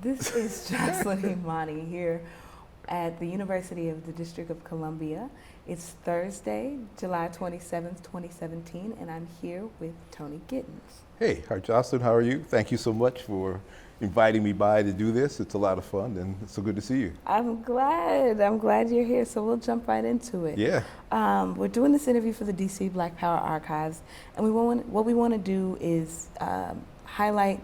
This is Jocelyn Imani here at the University of the District of Columbia. It's Thursday, July 27th, 2017, and I'm here with Tony Gittens. Hey, hi Jocelyn, how are you? Thank you so much for inviting me by to do this. It's a lot of fun and it's so good to see you. I'm glad you're here, so we'll jump right into it. Yeah. We're doing this interview for the DC Black Power Archives, and what we want to do is highlight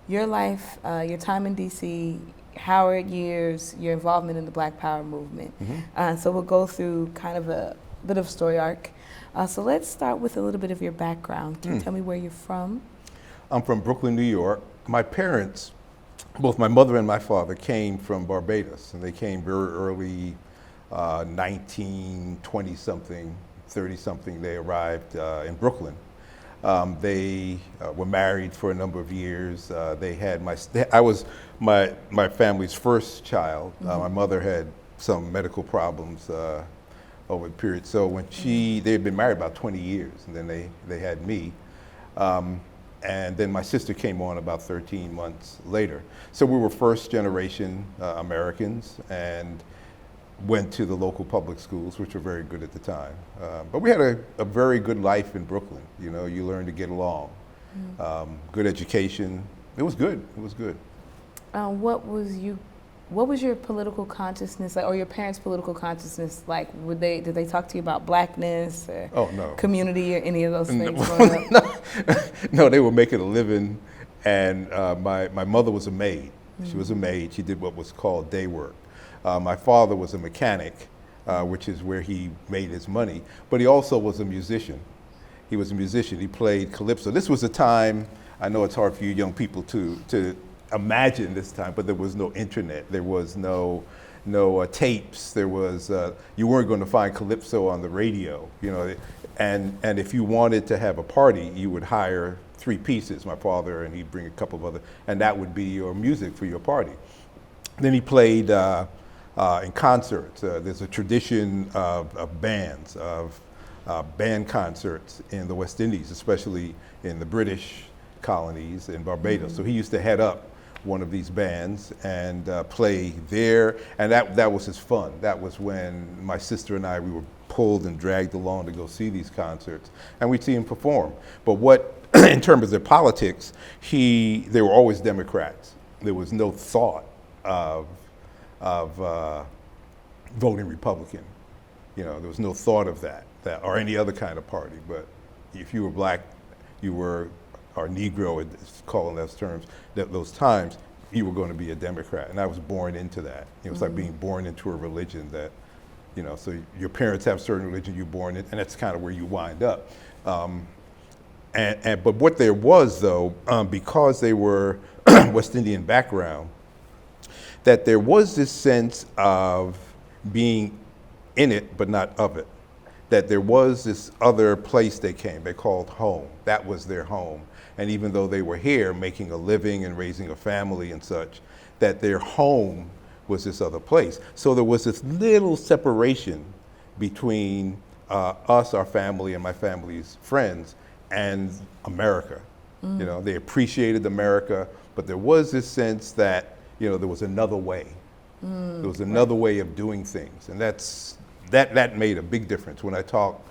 your life, your time in DC, Howard years, your involvement in the Black Power movement. So we'll go through kind of a bit of story arc. So let's start with a little bit of your background. Can you tell me where you're from? I'm from Brooklyn, New York. My parents, both my mother and my father, came from Barbados, and they came very early, 1920-something, 30-something. They arrived in Brooklyn. They were married for a number of years. I was my family's first child. My mother had some medical problems over a period. So when they had been married about 20 years, and then they had me. And then my sister came on about 13 months later. So we were first generation Americans and went to the local public schools, which were very good at the time. But we had a very good life in Brooklyn. You know, you learned to get along. Good education. It was good. It was good. What was your political consciousness like, or your parents' political consciousness like? Did they talk to you about blackness or community or any of those things growing up? No, they were making a living, and my mother was a maid. She was a maid. She did what was called day work. My father was a mechanic, which is where he made his money, but he also was a musician. He was a musician. He played calypso. This was a time, I know it's hard for you young people to imagine this time, but there was no internet. There was no tapes. There was you weren't going to find calypso on the radio, you know. And if you wanted to have a party, you would hire 3 pieces. My father, and he'd bring a couple of other, and that would be your music for your party. Then he played in concerts. There's a tradition of bands, of band concerts in the West Indies, especially in the British colonies in Barbados. So he used to head up one of these bands and play there, and that was his fun. That was when my sister and we were pulled and dragged along to go see these concerts, and we'd see him perform. But in terms of their politics, they were always Democrats. There was no thought of voting Republican. You know, there was no thought of that or any other kind of party. But if you were black, you were, or Negro, it's called in those terms, those times, you were going to be a Democrat. And I was born into that. It was like being born into a religion that, you know, so your parents have certain religion, you're born in, and that's kind of where you wind up. But what there was, though, because they were West Indian background, that there was this sense of being in it but not of it. That there was this other place they called home. That was their home. And even though they were here making a living and raising a family and such, that their home was this other place. So there was this little separation between us, our family, and my family's friends, and America. You know, they appreciated America, but there was this sense that, you know, there was another way. There was another way of doing things, and that made a big difference. When I talk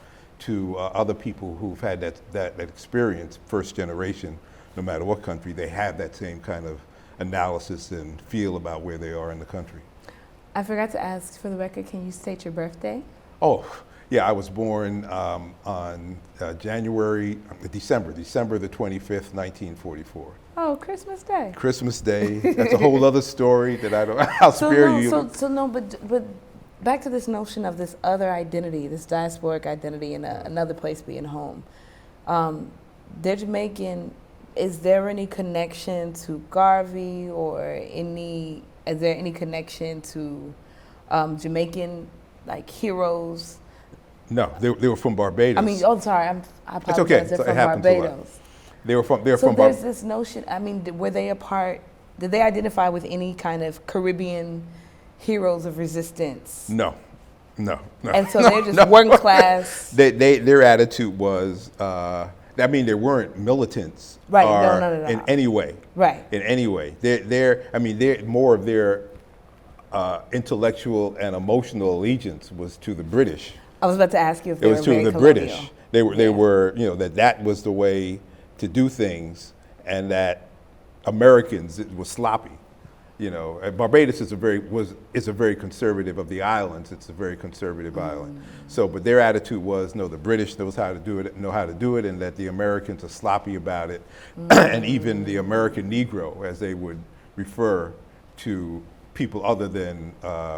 to other people who've had that experience, first generation, no matter what country, they have that same kind of analysis and feel about where they are in the country. I forgot to ask, for the record, can you state your birthday? Oh, yeah, I was born on December the 25th, 1944. Oh, Christmas Day. Christmas Day. That's a whole other story that I'll spare you. But back to this notion of this other identity, this diasporic identity in another place being home. They're Jamaican. Is there any connection to Garvey is there any connection to Jamaican, like, heroes? No, they were from Barbados. I mean, I apologize. It's okay. They're from Barbados. They're from So there's this notion, I mean, were they did they identify with any kind of Caribbean heroes of resistance? No. And so they're just working class. Their attitude was, I mean, they weren't militants, Right, no, or no, no, no. in any way. Right. In any way, they're more of their intellectual and emotional allegiance was to the British. I was about to ask you if It they was were to very the colonial. British. They Yeah. were, that was the way to do things, and that Americans, it was sloppy. And Barbados is a very conservative of the islands. It's a very conservative island. So, but their attitude was, no, the British know how to do it, and that the Americans are sloppy about it, and even the American Negro, as they would refer to people other than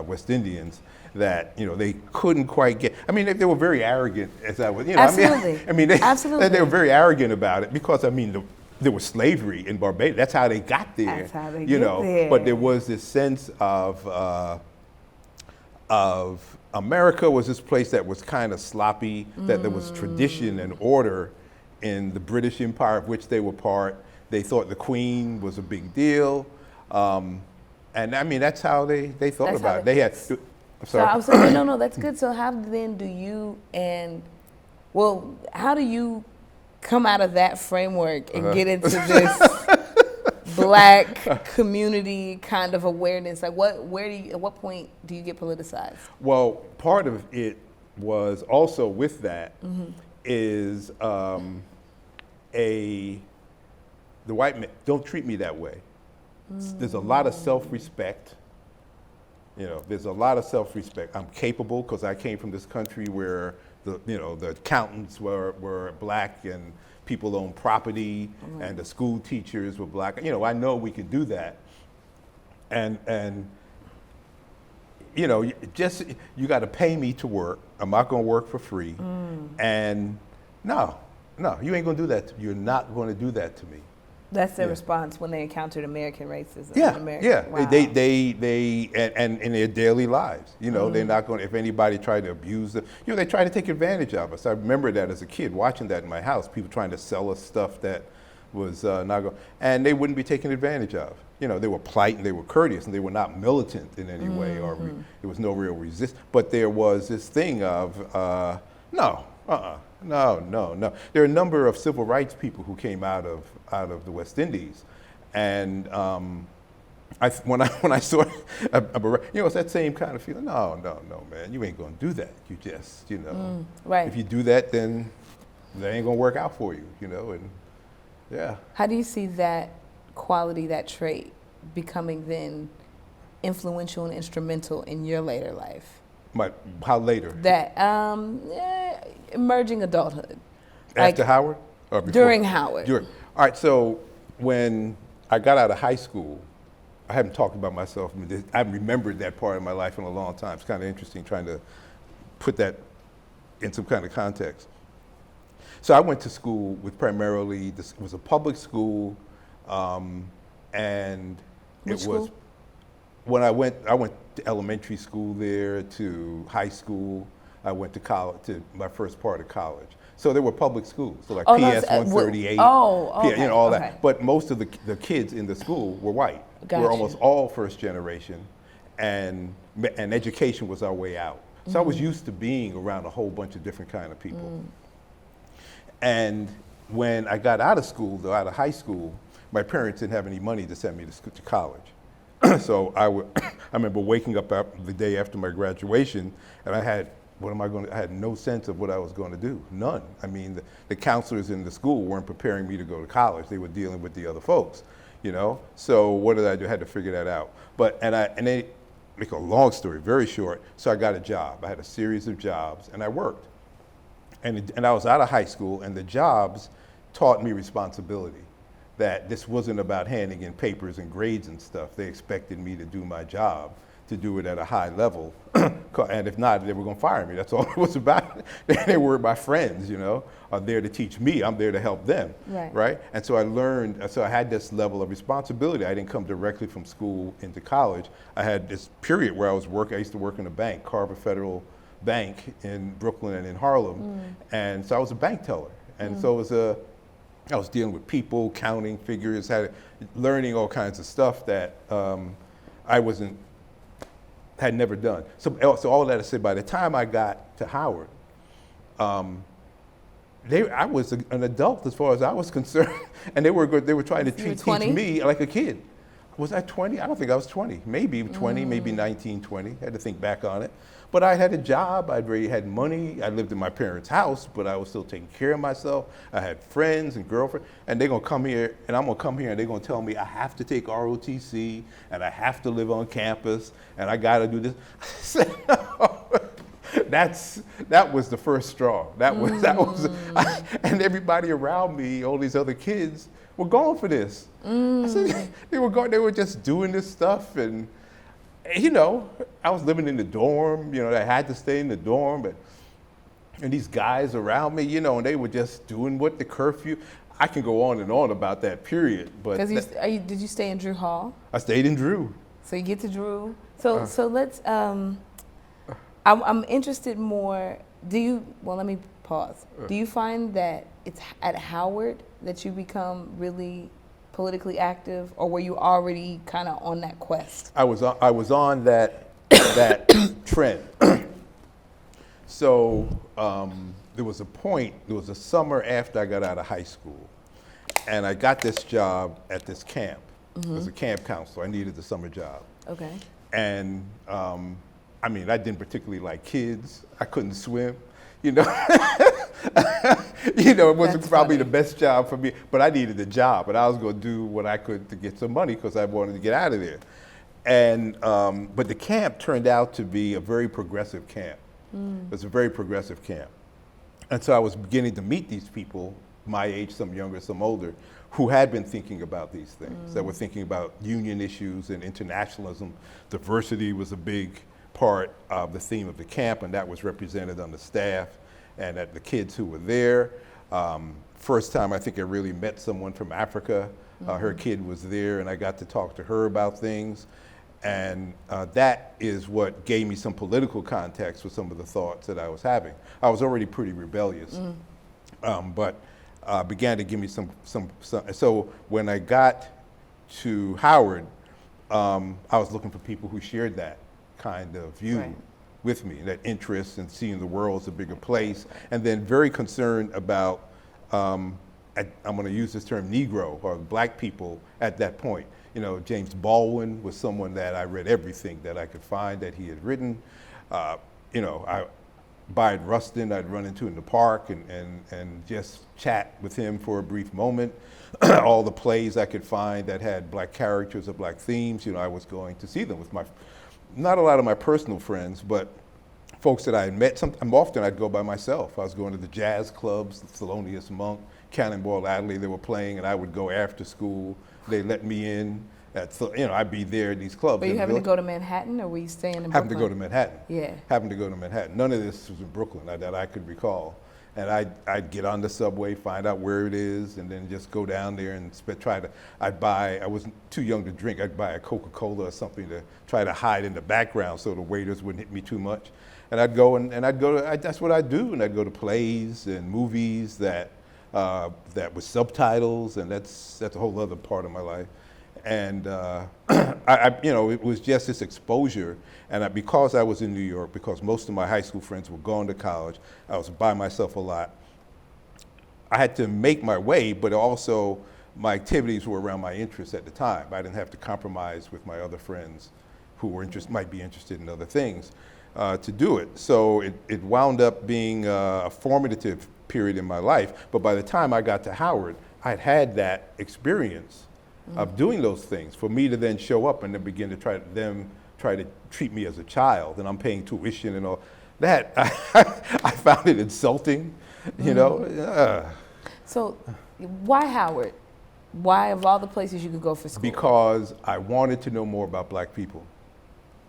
West Indians, that they couldn't quite get. I mean, they were very arrogant, as I was. Absolutely. Absolutely. They were very arrogant about it because there was slavery in Barbados. That's how they got there. That's how they get there. But there was this sense of America was this place that was kind of sloppy, that there was tradition and order in the British Empire, of which they were part. They thought the Queen was a big deal. And I mean, that's how they thought That's about how it. They had, I'm So sorry. I was saying, no, that's good. So how then do you how do you come out of that framework and get into this Black community kind of awareness? Like, at what point do you get politicized? Well, part of it was also with that is the white men don't treat me that way. There's a lot of self-respect. There's a lot of self-respect. I'm capable because I came from this country where the accountants were Black and people owned property and the school teachers were Black. I know we can do that. And you got to pay me to work. I'm not going to work for free. And no, you ain't going to do that. You're not going to do that to me. That's their response when they encountered American racism. Yeah, yeah. Wow. They and in their daily lives, they're not going. If anybody tried to abuse them, they try to take advantage of us. I remember that as a kid, watching that in my house. People trying to sell us stuff that was not going, and they wouldn't be taken advantage of. They were polite and they were courteous and they were not militant in any way, or there was no real resistance. But there was this thing of no. There are a number of civil rights people who came out of the West Indies, and when I saw it's that same kind of feeling. No, man, you ain't gonna do that. You just, right. If you do that, then that ain't gonna work out for you, and yeah. How do you see that quality, that trait, becoming then influential and instrumental in your later life? How later? That emerging adulthood. After Howard? Or before? During Howard. All right, so when I got out of high school, I haven't talked about myself. I haven't remembered that part of my life in a long time. It's kind of interesting trying to put that in some kind of context. So I went to school with primarily, it was a public school, and Which it was, school? when I went to elementary school there, to high school. I went to college, to my first part of college. So there were public schools, so like PS 138, okay, all okay. that. But most of the kids in the school were white. Gotcha. We're almost all first generation, and education was our way out. So I was used to being around a whole bunch of different kind of people. And when I got out of school, though, out of high school, my parents didn't have any money to send me to college. So I remember waking up the day after my graduation, and I had no sense of what I was going to do, none. I mean, the counselors in the school weren't preparing me to go to college. They were dealing with the other folks, So what did I do? I had to figure that out. And they make a long story very short. So I got a job. I had a series of jobs, and I worked. And I was out of high school, and the jobs taught me responsibility. That this wasn't about handing in papers and grades and stuff. They expected me to do my job, to do it at a high level. And if not, they were going to fire me. That's all it was about. They were my friends, are there to teach me. I'm there to help them, right? And so I learned, so I had this level of responsibility. I didn't come directly from school into college. I had this period where I used to work in a bank, Carver Federal Bank in Brooklyn and in Harlem. And so I was a bank teller. And so I was dealing with people, counting figures, learning all kinds of stuff that I had never done. So all that to say, by the time I got to Howard, I was an adult as far as I was concerned, and they were trying to You were teach 20? me like a kid. Was I 20? I don't think I was 20. Maybe 20, maybe 19, 20. I had to think back on it. But I had a job. I'd already had money. I lived in my parents' house, but I was still taking care of myself. I had friends and girlfriends, and they're gonna come here, and I'm gonna come here, and they're gonna tell me I have to take ROTC, and I have to live on campus, and I gotta do this. I said, no. That was the first straw. And everybody around me, all these other kids, were going for this. I said, they were just doing this stuff, and I was living in the dorm. I had to stay in the dorm, and these guys around me, and they were just doing what the curfew. I can go on and on about that period, but did you stay in Drew Hall? I stayed in Drew. So you get to Drew. So let's. I'm interested more. Let me pause. Do you find that it's at Howard that you become really politically active, or were you already kind of on that quest? I was on that trend. So there was a summer after I got out of high school, and I got this job at this camp. As a camp counselor, I needed the summer job. Okay. And I didn't particularly like kids. I couldn't swim. It wasn't probably the best job for me, but I needed the job, and I was going to do what I could to get some money because I wanted to get out of there. And but the camp turned out to be a very progressive camp. It was a very progressive camp, and so I was beginning to meet these people, my age, some younger, some older, who had been thinking about these things. That were thinking about union issues and internationalism. Diversity was a big part of the theme of the camp, and that was represented on the staff and at the kids who were there. First time I think I really met someone from Africa. Her kid was there, and I got to talk to her about things. And that is what gave me some political context for some of the thoughts that I was having. I was already pretty rebellious, but began to give me some. So when I got to Howard, I was looking for people who shared that kind of view with me, that interest in seeing the world as a bigger place, and then very concerned about, I'm going to use this term, Negro, or black people at that point. James Baldwin was someone that I read everything that I could find that he had written. Bayard Rustin I'd run into in the park and just chat with him for a brief moment. All the plays I could find that had black characters or black themes, I was going to see them with not a lot of my personal friends, but folks that I had met. Often I'd go by myself. I was going to the jazz clubs, the Thelonious Monk, Cannonball Adderley, they were playing, and I would go after school. They let me in. I'd be there at these clubs. Were you having to go to Manhattan, or were you staying in Brooklyn? Having to go to Manhattan. Yeah. Having to go to Manhattan. None of this was in Brooklyn that I could recall. And I'd get on the subway, find out where it is, and then just go down there and I was too young to drink, I'd buy a Coca-Cola or something to try to hide in the background so the waiters wouldn't hit me too much. And I'd go that's what I'd do, and I'd go to plays and movies that with subtitles, and that's a whole other part of my life. And it was just this exposure. And because I was in New York, because most of my high school friends were going to college, I was by myself a lot. I had to make my way, but also my activities were around my interests at the time. I didn't have to compromise with my other friends who might be interested in other things to do it. So it wound up being a formative period in my life. But by the time I got to Howard, I'd had that experience of doing those things. For me to then show up and then begin to try to treat me as a child, and I'm paying tuition and all that, I found it insulting, So why Howard? Why, of all the places you could go for school? Because I wanted to know more about black people.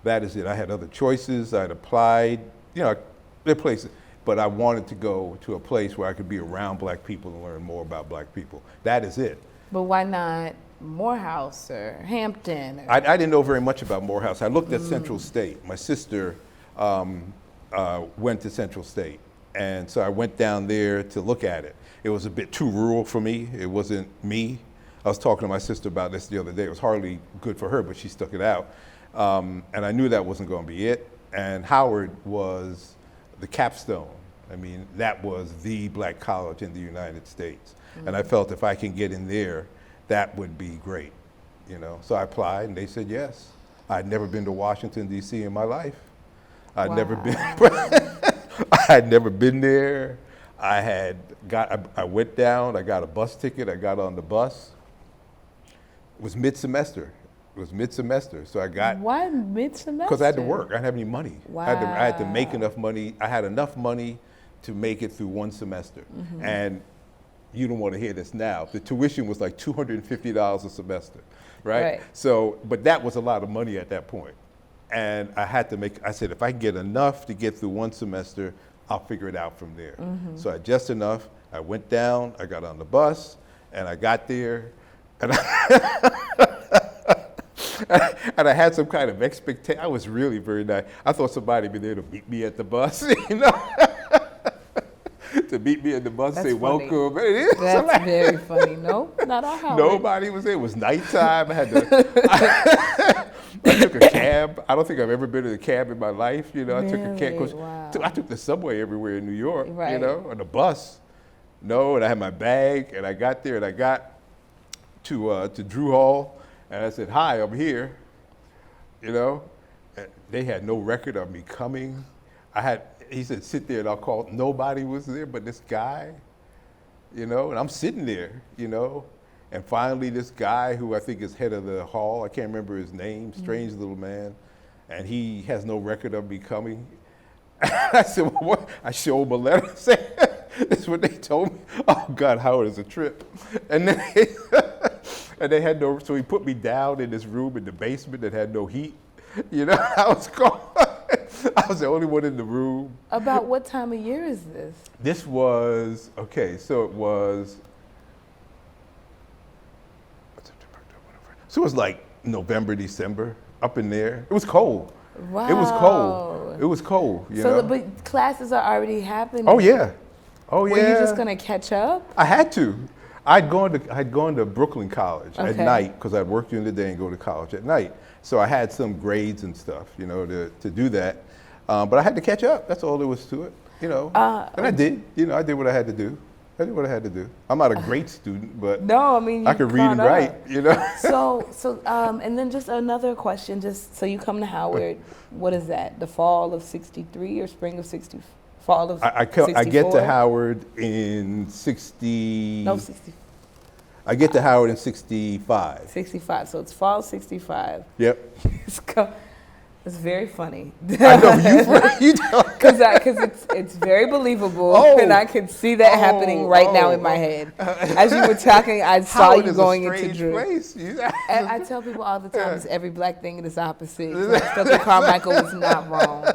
That is it. I had other choices. I'd applied, there are places, but I wanted to go to a place where I could be around black people and learn more about black people. That is it. But why not Morehouse or Hampton? I didn't know very much about Morehouse. I looked at Central State. My sister went to Central State, and so I went down there to look at it. It was a bit too rural for me. It wasn't me. I was talking to my sister about this the other day. It was hardly good for her, but she stuck it out. And I knew that wasn't going to be it. And Howard was the capstone. I mean, that was the black college in the United States. And I felt if I can get in there, that would be great, you know. So I applied and they said yes. I'd never been to Washington, D.C. in my life. I'd never been, I'd never been there. I went down, I got a bus ticket, I got on the bus. It was mid-semester. So I got, Why mid-semester? because I had to work. I didn't have any money. Wow. I had to make enough money. I had enough money to make it through one semester. And you don't want to hear this now. The tuition was like $250 a semester, right? So, but that was a lot of money at that point. And I said, if I can get enough to get through one semester, I'll figure it out from there. So I just enough. I went down, I got on the bus, and I got there, and and I had some kind of expectation. I was really very nice. I thought somebody would be there to meet me at the bus, you know, to meet me at the bus, That's say funny. welcome. That's very funny. No, not our Howard. Nobody was there. It was nighttime. I took a cab. I don't think I've ever been in a cab in my life. You know, I took a cab. Really? Wow. I took the subway everywhere in New York. You Right. know, and the bus. No, and I had my bag, and I got there, and I got to Drew Hall, and I said, "Hi, I'm here." You know, and they had no record of me coming. He said, "Sit there," and I'll call. Nobody was there but this guy. You know, and I'm sitting there. You know. And finally, this guy who I think is head of the hall, I can't remember his name, strange little man, and he has no record of me coming. I said, well, what? I showed him a letter saying, this is what they told me. Oh God, Howard is a trip. And then and they had no, so he put me down in this room in the basement that had no heat. You know, I was cold. I was the only one in the room. About what time of year is this? This was, okay, so it was, so it was like November, December, up in there. It was cold. Wow. It was cold. It was cold, you know? But classes are already happening. Oh yeah. Oh yeah. Were you just gonna catch up? I had to. I'd gone to Brooklyn College at Okay. night because I'd work during the day and go to college at night. So I had some grades and stuff, you know, to do that. But I had to catch up. That's all there was to it, you know. And I did. You know, I did what I had to do. I'm not a great student, but No, I mean, I you could read and caught up. write, you know. And then just another question, so you come to Howard, what is that, the fall of 63 or spring of 60, fall of 64? I get to Howard in 60. No, 60, I get to Howard in 65. 65, so it's fall 65. Yep. It's very funny. I know you know. Because it's very believable, and I can see that happening right now in my head. As you were talking, I saw Howard you is going a into strange Drew. place. And I tell people all the time, it's every black thing is opposite. Dr. Carmichael was not wrong.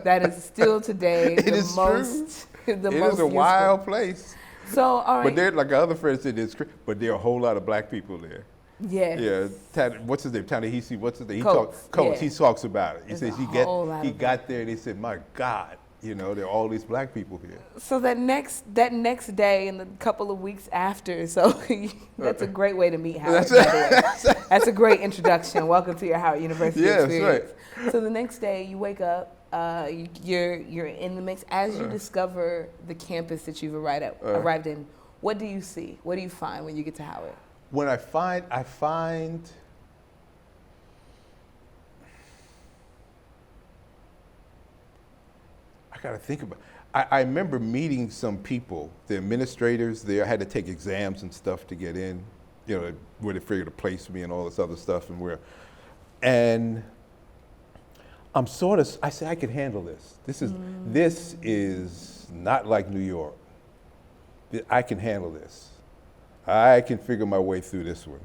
That is still today It the is most. true. The It most is a useful. wild place. So all right. But there, like other friends said, but there are a whole lot of black people there. Yes. Yeah, what's his name? Ta-Nehisi, what's his name? Coates, Coates, yeah. he talks about it. He There's says a whole lot he of got there and he said, my God, you know, there are all these black people here. So that next day and the couple of weeks after, so that's a great way to meet Howard. By the way. That's a great introduction. Welcome to your Howard University experience. Right. So the next day you wake up, you're in the mix as you discover the campus that you've arrived in. What do you see? What do you find when you get to Howard? When I find, I got to think about. I remember meeting some people, the administrators there. I had to take exams and stuff to get in, you know, where they figured to place me and all this other stuff and I'm sort of. I say I can handle this. This is not like New York. I can handle this. I can figure my way through this one.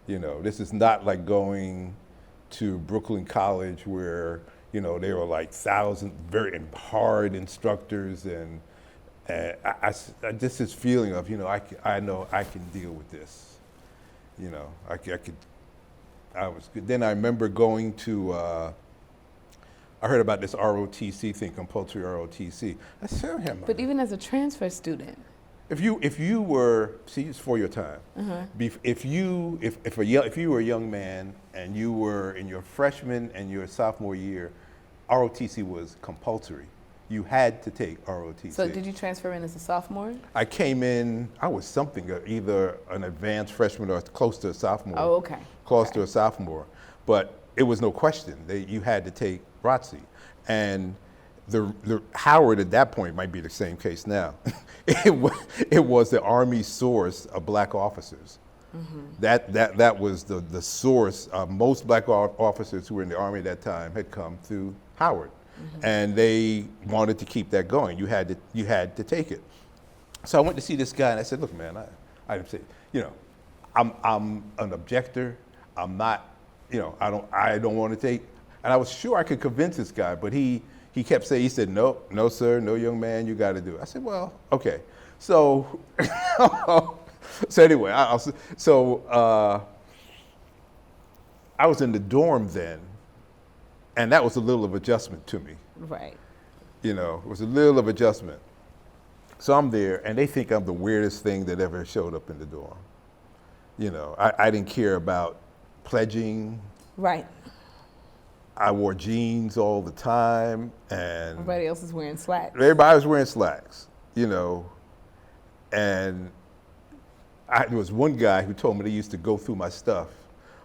You know, this is not like going to Brooklyn College where, you know, there were like very hard instructors and I just this feeling of, you know, I know I can deal with this. You know, I was good. Then I remember going to, I heard about this ROTC thing, compulsory ROTC. I said, But even as a transfer student. If you were, see, it's for your time. If you were a young man and you were in your freshman and your sophomore year, ROTC was compulsory. you had to take ROTC. So did you transfer in as a sophomore? I came in, I was something, either an advanced freshman or close to a sophomore. Oh, okay. Close to a sophomore. But it was no question. You had to take ROTC. And the Howard at that point might be the same case now. it was the Army source of black officers. That was the source. Most black officers who were in the Army at that time had come through Howard. And they wanted to keep that going. You had to take it. So I went to see this guy and I said, look, man, I didn't say, I'm an objector. I'm not, I don't want to take. And I was sure I could convince this guy, but he kept saying, he said, no, sir, no, young man, you got to do it. I said, well, okay. So, so anyway, I was in the dorm then, and that was a little of adjustment to me. Right. It was a little of adjustment. So I'm there, and they think I'm the weirdest thing that ever showed up in the dorm. I didn't care about pledging. Right. I wore jeans all the time, and everybody else is wearing slacks. Everybody was wearing slacks, and there was one guy who told me they used to go through my stuff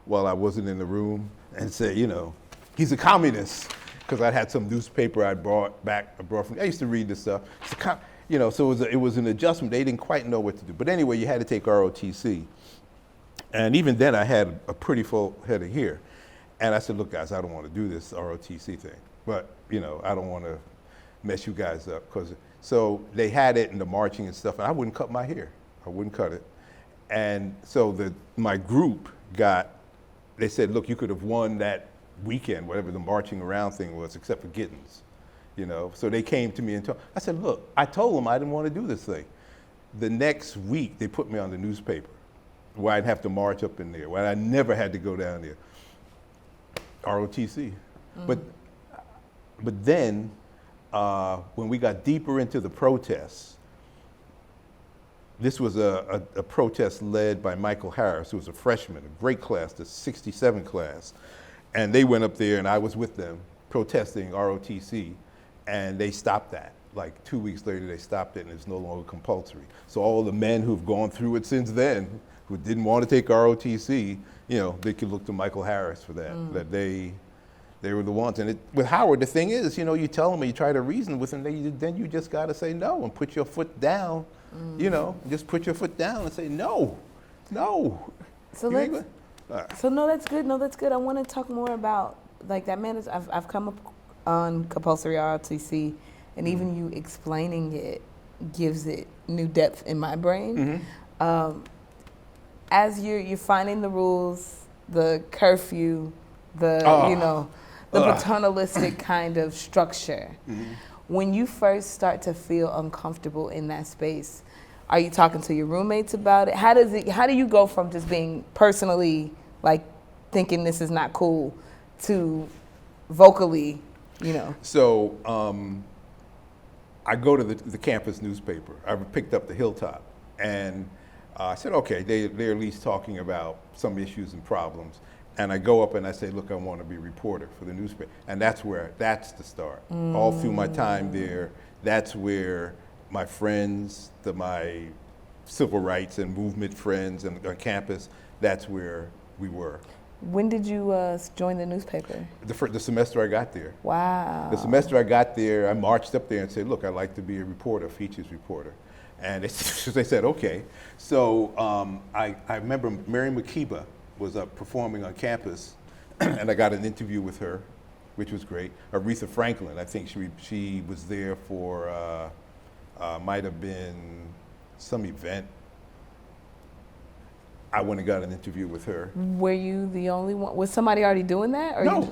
while I wasn't in the room and say, he's a communist, because I had some newspaper I brought from. I used to read this stuff. So it was an adjustment. They didn't quite know what to do. But anyway, you had to take ROTC, and even then I had a pretty full head of hair. And I said, look, guys, I don't want to do this ROTC thing, but I don't want to mess you guys up. So they had it in the marching and stuff, and I wouldn't cut my hair. I wouldn't cut it. And so my group they said, look, you could have won that weekend, whatever the marching around thing was, except for Gittins. So they came to me and I said, look, I told them I didn't want to do this thing. The next week, they put me on the newspaper where I'd have to march up in there, where I never had to go down there. ROTC. But then, when we got deeper into the protests, this was a protest led by Michael Harris, who was a freshman, a great class, the 67 class. And they went up there, and I was with them protesting ROTC, and they stopped that. Like 2 weeks later, they stopped it, and it's no longer compulsory. So all the men who've gone through it since then, who didn't want to take ROTC, they could look to Michael Harris for that, that they were the ones. And with Howard, the thing is, you tell them, you try to reason with them, then you just got to say no and put your foot down, just put your foot down and say no. So that's good. No, that's good. I want to talk more about like that man. I've come up on compulsory ROTC, and even you explaining it gives it new depth in my brain. As you're finding the rules, the curfew, the paternalistic kind of structure. When you first start to feel uncomfortable in that space, are you talking to your roommates about it? How do you go from just being personally like thinking this is not cool to vocally, So I go to the campus newspaper. I picked up the Hilltop, and I said, okay, they're at least talking about some issues and problems. And I go up and I say, look, I want to be a reporter for the newspaper. And that's the start. All through my time there, that's where my friends, my civil rights and movement friends on campus, that's where we were. When did you join the newspaper? The semester I got there. Wow. The semester I got there, I marched up there and said, look, I'd like to be a reporter, features reporter. And they said, okay. So I remember Mary McKeeba was performing on campus, and I got an interview with her, which was great. Aretha Franklin, I think she was there for, might have been some event. I went and got an interview with her. Were you the only one? Was somebody already doing that? Or No.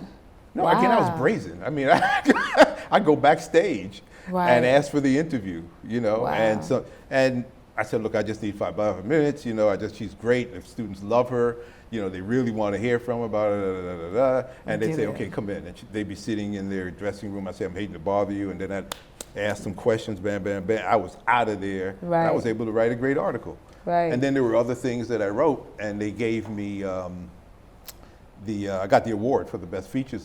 Wow. Again, I was brazen. I mean, I go backstage and ask for the interview, Wow. and I said, look, I just need 5 minutes. She's great. If students love her, they really want to hear from her about it. And they'd say, okay, come in. And they'd be sitting in their dressing room. I say, I'm hating to bother you. And then I'd ask them questions, bam, bam, bam. I was out of there. Right. I was able to write a great article. Right. And then there were other things that I wrote, and they gave me I got the award for the best features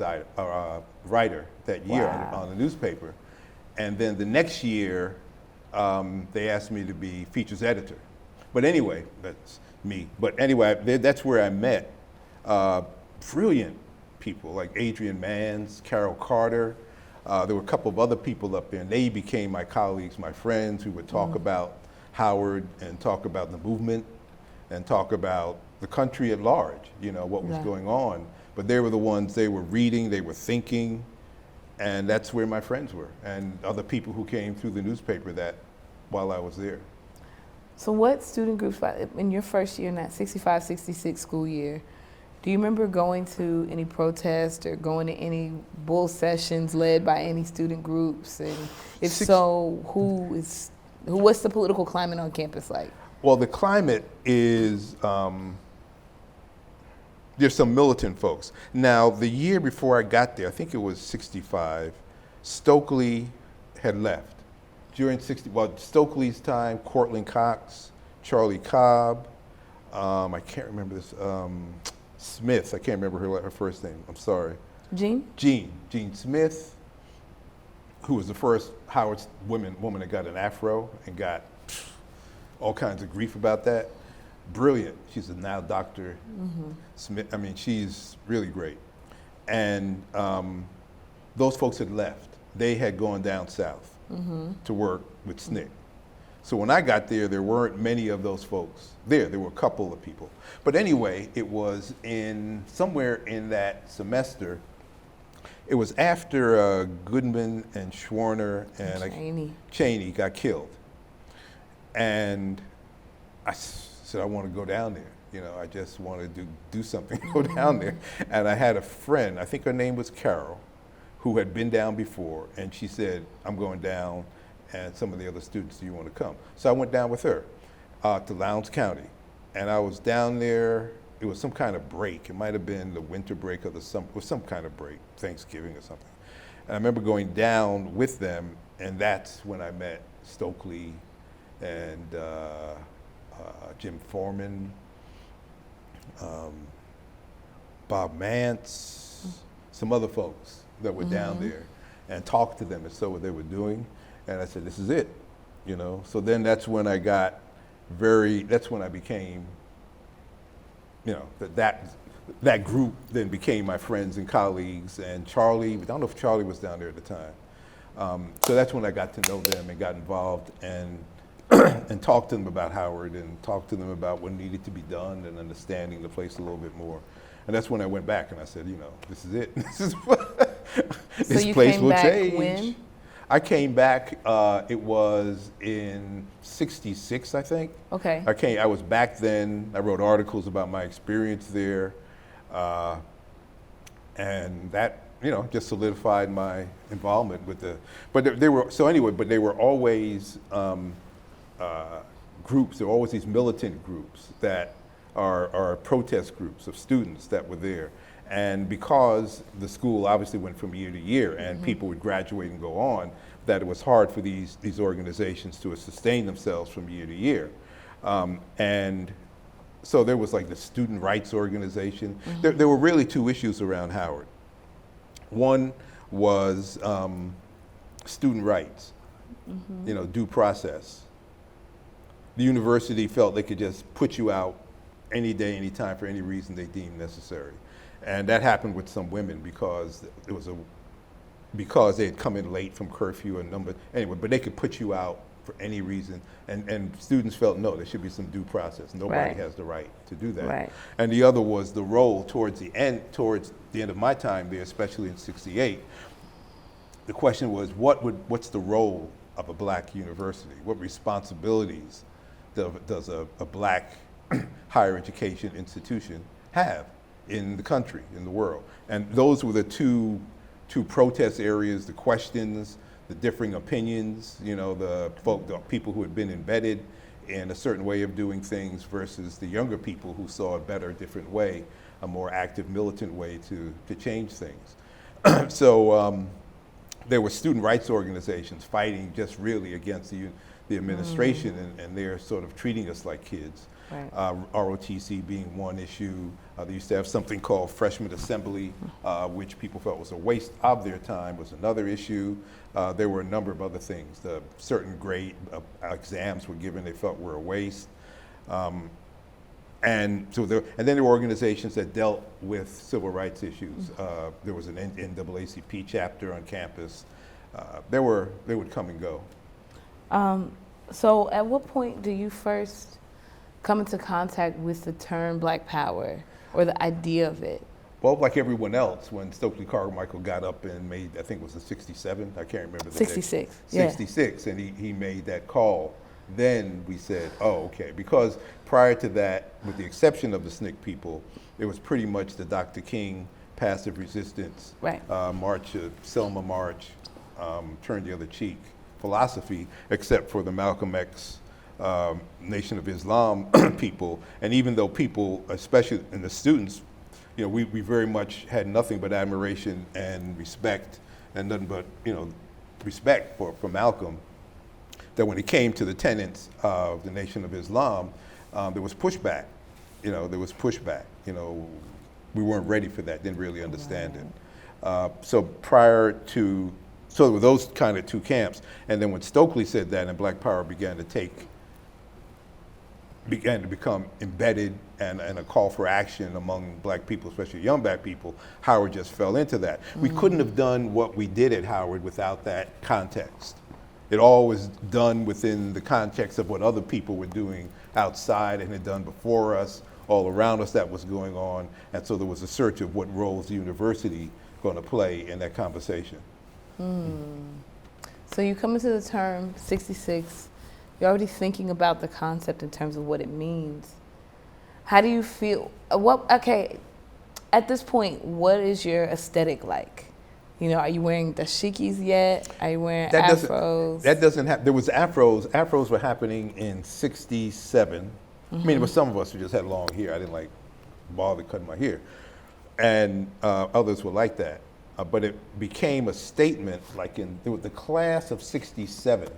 writer that year Wow. on the newspaper. And then the next year, they asked me to be features editor. But anyway, that's me. But anyway, that's where I met brilliant people like Adrian Manns, Carol Carter. There were a couple of other people up there, and they became my colleagues, my friends, who would talk about Howard and talk about the movement and talk about the country at large, what was going on. But they were the ones, they were reading, they were thinking, and that's where my friends were, and other people who came through the newspaper while I was there. So what student groups, in your first year in that 65, 66 school year, do you remember going to any protests or going to any bull sessions led by any student groups? And if so, what's the political climate on campus like? Well, the climate is, there's some militant folks. Now, the year before I got there, I think it was 65, Stokely had left. During Stokely's time, Cortland Cox, Charlie Cobb, I can't remember this, Smith, I can't remember her first name, I'm sorry. Jean Smith, who was the first Howard woman that got an afro and got all kinds of grief about that. Brilliant. She's a now Dr. Smith. I mean, she's really great. And those folks had left. They had gone down south to work with SNCC. So when I got there, there weren't many of those folks there. There were a couple of people. But anyway, it was somewhere in that semester, it was after Goodman and Schwerner and Cheney got killed. And I said, I want to go down there. I just want to do something, go down there. And I had a friend, I think her name was Carol, who had been down before. And she said, I'm going down, and some of the other students, do you want to come? So I went down with her to Lowndes County. And I was down there, it was some kind of break. It might have been the winter break or some kind of break, Thanksgiving or something. And I remember going down with them, and that's when I met Stokely and Jim Foreman, Bob Mance, some other folks that were down there, and talked to them and saw what they were doing. And I said, this is it, So then that's when I that's when I became, that group then became my friends and colleagues. And Charlie, I don't know if Charlie was down there at the time. So that's when I got to know them and got involved and talked to them about Howard and talked to them about what needed to be done and understanding the place a little bit more. And that's when I went back and I said, this is it. This place will change. When? I came back, it was in 66, I think. Okay. I was back then. I wrote articles about my experience there. And that, just solidified my involvement with but they were always groups. There were always these militant groups that are protest groups of students that were there. And because the school obviously went from year to year and people would graduate and go on, that it was hard for these organizations to sustain themselves from year to year. And so there was like the student rights organization. There were really two issues around Howard. One was student rights, due process. The university felt they could just put you out any day, any time, for any reason they deemed necessary. And that happened with some women because they had come in late from curfew but they could put you out for any reason. And students felt, no, there should be some due process. Nobody has the right to do that. Right. And the other was the role towards the end of my time there, especially in 68. The question was, what's the role of a black university? What responsibilities does a black higher education institution have in the country, in the world? And those were the two protest areas, the questions, the differing opinions, the people who had been embedded in a certain way of doing things versus the younger people who saw a better, different way, a more active, militant way to change things. So there were student rights organizations fighting just really against the administration, and they're sort of treating us like kids. Right. ROTC being one issue. They used to have something called freshman assembly, which people felt was a waste of their time, was another issue. There were a number of other things. The certain grade exams were given they felt were a waste. And then there were organizations that dealt with civil rights issues. There was an NAACP chapter on campus. They would come and go. So at what point do you first come into contact with the term Black Power or the idea of it? Well, like everyone else, when Stokely Carmichael got up and made, I think it was the 67, I can't remember the 66, date. yeah. 66, and he made that call. Then we said, oh, okay, because prior to that, with the exception of the SNCC people, it was pretty much the Dr. King passive resistance, Right. March, Selma March, turn the other cheek philosophy, except for the Malcolm X Nation of Islam people. And even though people, especially in the students, you know, we very much had nothing but admiration and respect, and nothing but, you know, respect for Malcolm, that when it came to the tenets of the Nation of Islam, there was pushback. You know, there was pushback. You know, we weren't ready for that, didn't really understand it. So there were those kind of two camps. And then when Stokely said that and Black Power began to become embedded and a call for action among black people, especially young black people, Howard just fell into that. We couldn't have done what we did at Howard without that context. It all was done within the context of what other people were doing outside and had done before us, all around us that was going on. And so there was a search of what roles the university going to play in that conversation. So you come into the term 66, you're already thinking about the concept in terms of what it means. How do you feel? At this point, what is your aesthetic like? You know, are you wearing dashikis yet? Are you wearing afros? That doesn't happen. There was afros. Afros were happening in 67. I mean, there were some of us who just had long hair. I didn't bother cutting my hair. And others were like that. But it became a statement, the class of 67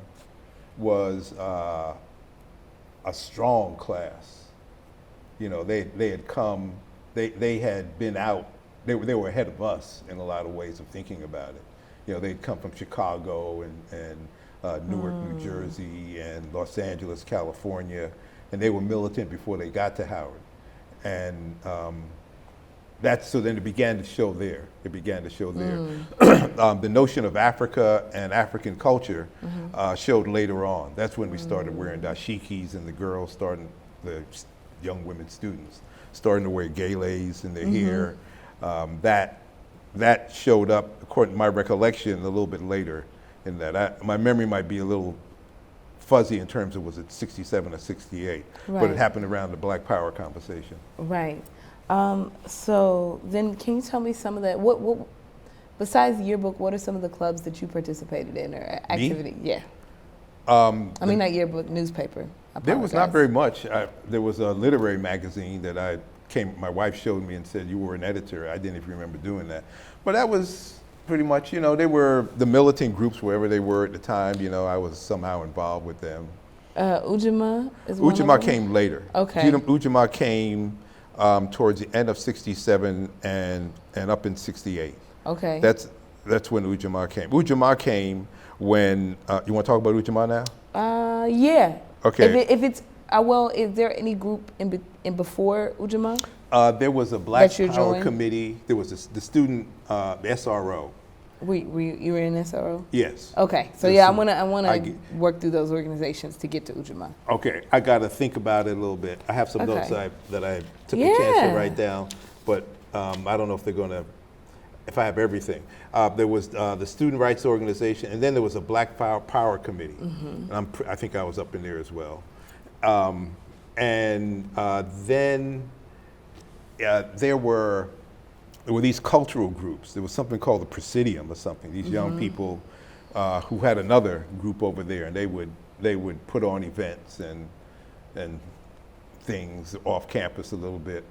was a strong class. You know, they had come, they had been out, they were ahead of us in a lot of ways of thinking about it. You know, they'd come from Chicago and Newark, New Jersey, and Los Angeles, California, and they were militant before they got to Howard. And so then it began to show there. The notion of Africa and African culture showed later on. That's when we started wearing dashikis, and the young women students, starting to wear gaylays in their hair. That showed up, according to my recollection, a little bit later in that. My memory might be a little fuzzy in terms of was it 67 or 68, Right. but it happened around the Black Power conversation. Right. So then can you tell me some of that? What besides yearbook, what are some of the clubs that you participated in or activity? Yeah. I mean, not yearbook, newspaper. There was not very much. There was a literary magazine that my wife showed me and said, you were an editor. I didn't even remember doing that. But that was pretty much, you know, they were the militant groups, wherever they were at the time, you know, I was somehow involved with them. Ujamaa is one of Ujamaa them? came later. Okay. Ujamaa came towards the end of 67 and up in 68. Okay. That's when Ujamaa came. Ujamaa came when, you want to talk about Ujamaa now? Yeah. Okay. If it's, is there any group in before Ujamaa? There was a Black That you Power joined? Committee. There was the student, the SRO. You were in SRO? Yes. Okay. So Yes, yeah, so I want I to get- work through those organizations to get to Ujamaa. Okay, I got to think about it a little bit. I have some Okay. notes that I took a chance to Yeah. write down, but I don't know if I have everything. There was the Student Rights Organization, and then there was a Black Power Committee. And I think I was up in there as well. Then there were these cultural groups. There was something called the Presidium or something. These young people who had another group over there, and they would put on events and things off campus a little bit.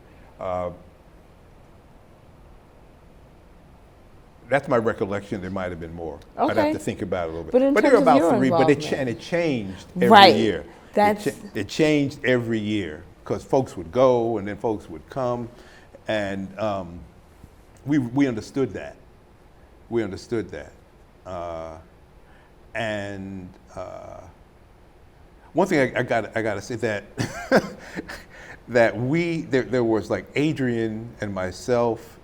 That's my recollection. There might have been more. I'd Okay. have to think about it a little bit. But in there terms were of your about 3, involvement. and it changed every Right. year. That's- It changed every year because folks would go and then folks would come, and we understood that. We understood that. And one thing I gotta say that that there was like Adrian and myself,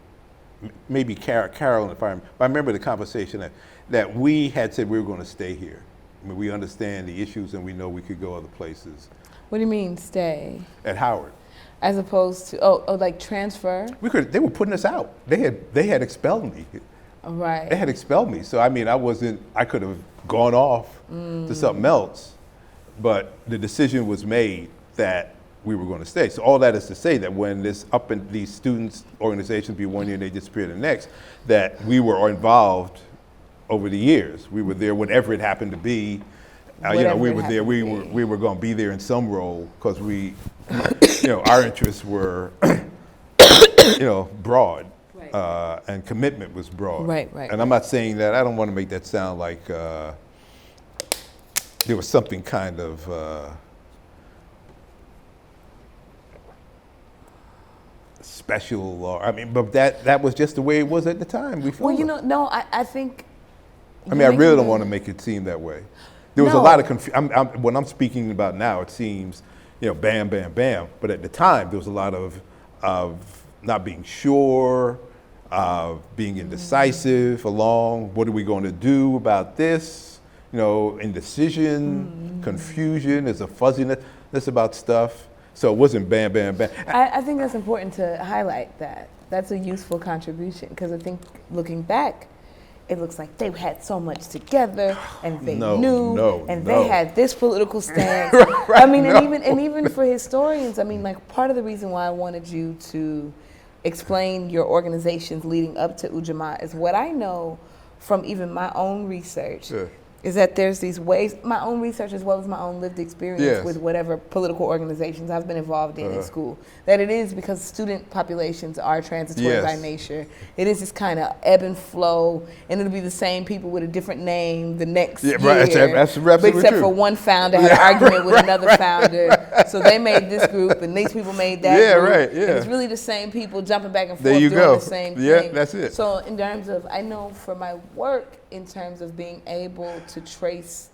maybe Carolyn, if I remember the conversation that we had said we were going to stay here. I mean, we understand the issues and we know we could go other places. What do you mean stay? At Howard. As opposed to like transfer? They were putting us out. They had expelled me. Right. They had expelled me. So I mean, I could have gone off to something else, but the decision was made that we were going to stay. So all that is to say that when these students organizations be one year and they disappear the next, that we were involved over the years. We were there whenever it happened to be. We were there. We were going to be there in some role because our interests were, broad, Right. and commitment was broad. Right. And I'm not saying that. I don't want to make that sound like there was something kind of special, but that was just the way it was at the time. We felt I think. I really don't want to make it seem that way. There was a lot of confusion. When I'm speaking about now, it seems, bam, bam, bam. But at the time, there was a lot of not being sure, being indecisive along. What are we going to do about this? Indecision, confusion. There's a fuzziness about stuff. So it wasn't bam, bam, bam. I think that's important to highlight that. That's a useful contribution because I think looking back, it looks like they had so much together and they knew they had this political stance. And even for historians, part of the reason why I wanted you to explain your organizations leading up to Ujamaa is what I know from even my own research. Yeah. Is that there's these ways, my own research as well as my own lived experience with whatever political organizations I've been involved in school, that it is because student populations are transitory by nature. It is this kind of ebb and flow, and it'll be the same people with a different name the next year. Right, that's except for one founder had an argument with another founder, so they made this group, and these people made that group. Right, yeah. And it's really the same people jumping back and forth doing the same thing. Yeah, that's it. So in terms of, I know for my work, in terms of being able to trace,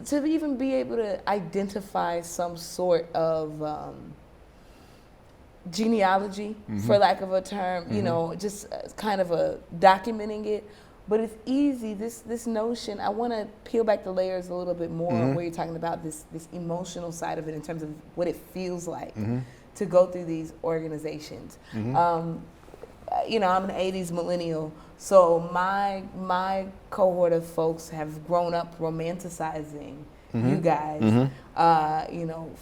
to even be able to identify some sort of genealogy, for lack of a term, just kind of documenting it. But it's easy, this notion, I want to peel back the layers a little bit more where you're talking about this emotional side of it in terms of what it feels like to go through these organizations. I'm an 80s millennial, so my cohort of folks have grown up romanticizing you guys,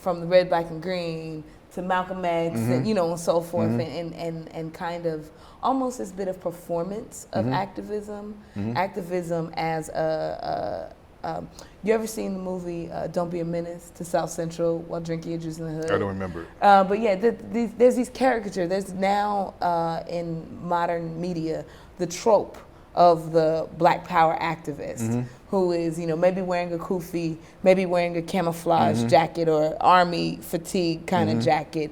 from the Red, Black, and Green to Malcolm X, and so forth, and kind of almost this bit of performance of activism as you ever seen the movie Don't Be a Menace to South Central while drinking your juice in the hood? I don't remember. But yeah, there's these caricatures. There's now in modern media the trope of the Black Power activist who is, maybe wearing a kufi, maybe wearing a camouflage jacket or army fatigue kind of jacket,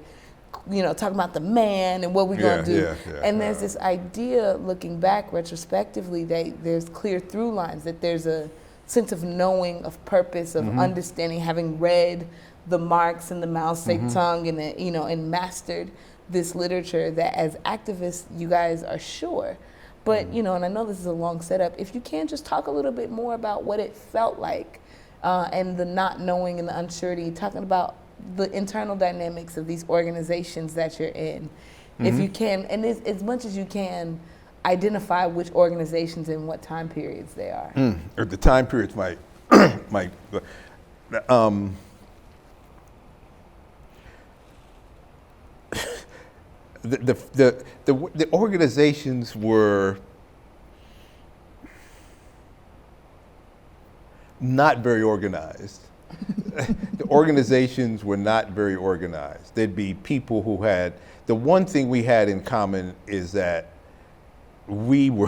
talking about the man and what we're going to do. Yeah. And there's this idea, looking back retrospectively, that there's clear through lines, that there's a sense of knowing, of purpose, of understanding, having read the Marx and the Mao Zedong and and mastered this literature, that as activists you guys are sure. But and I know this is a long setup, if you can just talk a little bit more about what it felt like and the not knowing and the unsurety, talking about the internal dynamics of these organizations that you're in. If you can, and as much as you can, identify which organizations and what time periods they are. Or the time periods might the organizations were not very organized. The organizations were not very organized. There'd be people who had, the one thing we had in common is that we were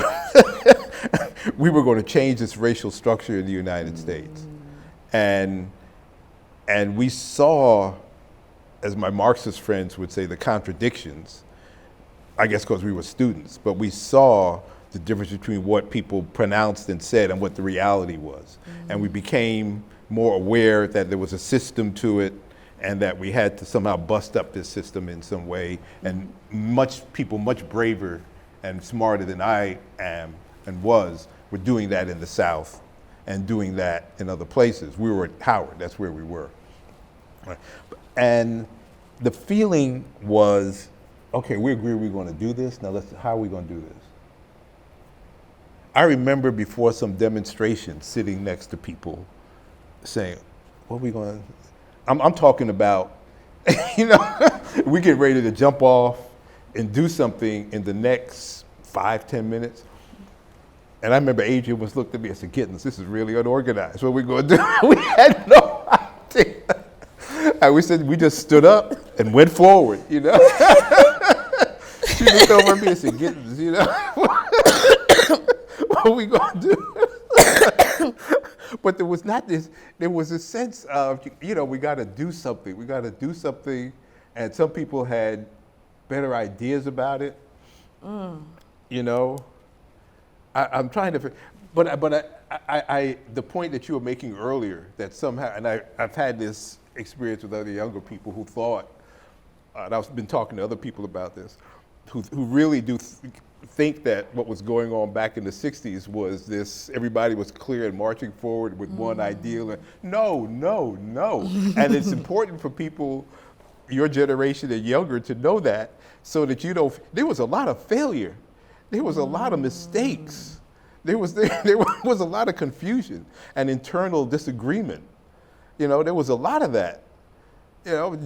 going to change this racial structure in the United States. And we saw as my Marxist friends would say, the contradictions, I guess because we were students, but we saw the difference between what people pronounced and said and what the reality was. And we became more aware that there was a system to it and that we had to somehow bust up this system in some way. And people much braver and smarter than I am and was, were doing that in the South and doing that in other places. We were at Howard, that's where we were. And the feeling was, okay, we agree we're going to do this. Now how are we going to do this? I remember before some demonstration sitting next to people saying, what are we going to, I'm talking about, we get ready to jump off and do something in the next 5-10 minutes. And I remember Adrian was looked at me and said, Gittens, this is really unorganized. What are we going to do? We had no idea. And we just stood up and went forward, She looked over at me and said, Gittens, what are we going to do? But there was not this, there was a sense of, we got to do something. We got to do something. And some people had better ideas about it. I'm trying to, but the point that you were making earlier, that somehow, and I've had this experience with other younger people who thought, and I've been talking to other people about this, who really do think that what was going on back in the 60s was this, everybody was clear and marching forward with one ideal. And no. And it's important for people, your generation and younger, to know that, so that there was a lot of failure. There was a lot of mistakes. There was a lot of confusion and internal disagreement. There was a lot of that.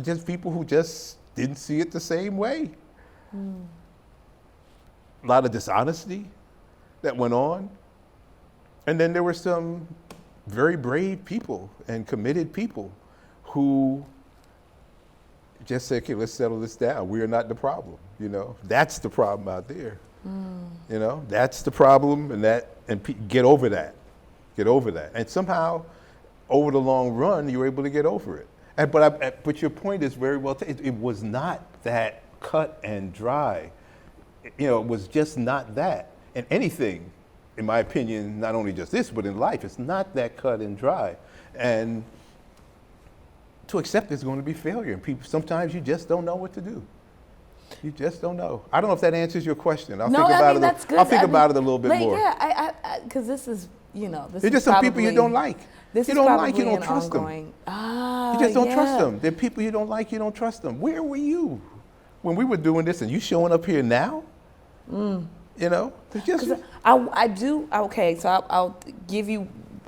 Just people who just didn't see it the same way. A lot of dishonesty that went on. And then there were some very brave people and committed people who just said, okay, let's settle this down. We are not the problem. That's the problem out there. That's the problem, and get over that. Get over that. And somehow, over the long run, you're able to get over it. But your point is very well taken. It was not that cut and dry. It was just not that. And anything, in my opinion, not only just this, but in life, it's not that cut and dry. And to accept there's going to be failure. And people, sometimes you just don't know what to do. You just don't know. I don't know if that answers your question. I'll think about it a little bit more. Yeah, because this is, There's just some people you don't like. You don't like, you don't trust them. You just don't trust them. There are people you don't like, you don't trust them. Where were you when we were doing this and you showing up here now? I do. Okay, so I'll give you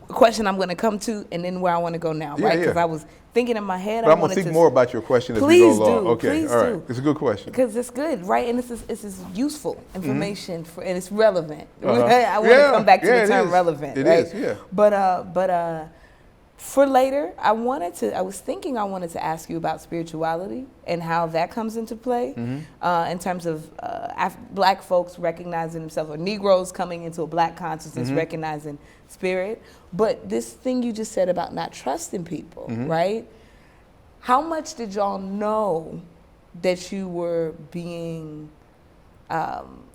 a question I'm going to come to, and then where I want to go now, right? Because I was thinking in my head. But I'm going to think more about your question as we go along. Okay, all right. It's a good question. Because it's good, right? And this is useful information and it's relevant. I want to come back to the term relevant. It right? is, yeah. But for later, I wanted to ask you about spirituality and how that comes into play in terms of Black folks recognizing themselves, or Negroes coming into a Black consciousness, recognizing spirit. But this thing you just said about not trusting people, right? How much did y'all know that you were being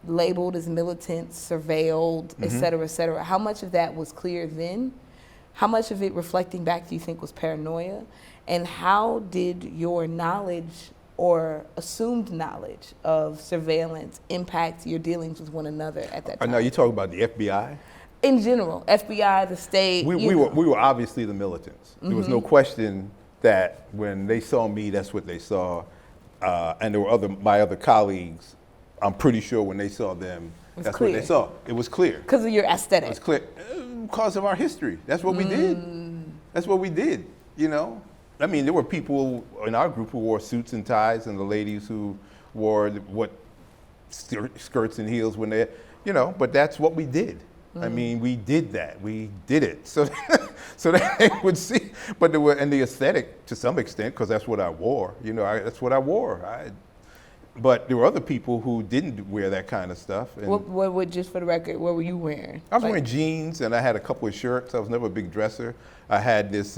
labeled as militant, surveilled, et cetera, et cetera? How much of that was clear then? How much of it, reflecting back, do you think was paranoia? And how did your knowledge or assumed knowledge of surveillance impact your dealings with one another at that time? Now you talk about the FBI? In general, FBI, the state. We were obviously the militants. There was no question that when they saw me, that's what they saw. And there were my other colleagues, I'm pretty sure when they saw them, that's what they saw. It was clear. Because of your aesthetic. It was clear. Because of our history. That's what we did. That's what we did, I mean, there were people in our group who wore suits and ties, and the ladies who wore skirts and heels when they, but that's what we did. I mean, we did that. We did it. So that they would see. But there were, and the aesthetic, to some extent, because that's what I wore. That's what I wore. But there were other people who didn't wear that kind of stuff. And what, just for the record, what were you wearing? I was wearing jeans, and I had a couple of shirts. I was never a big dresser. I had this,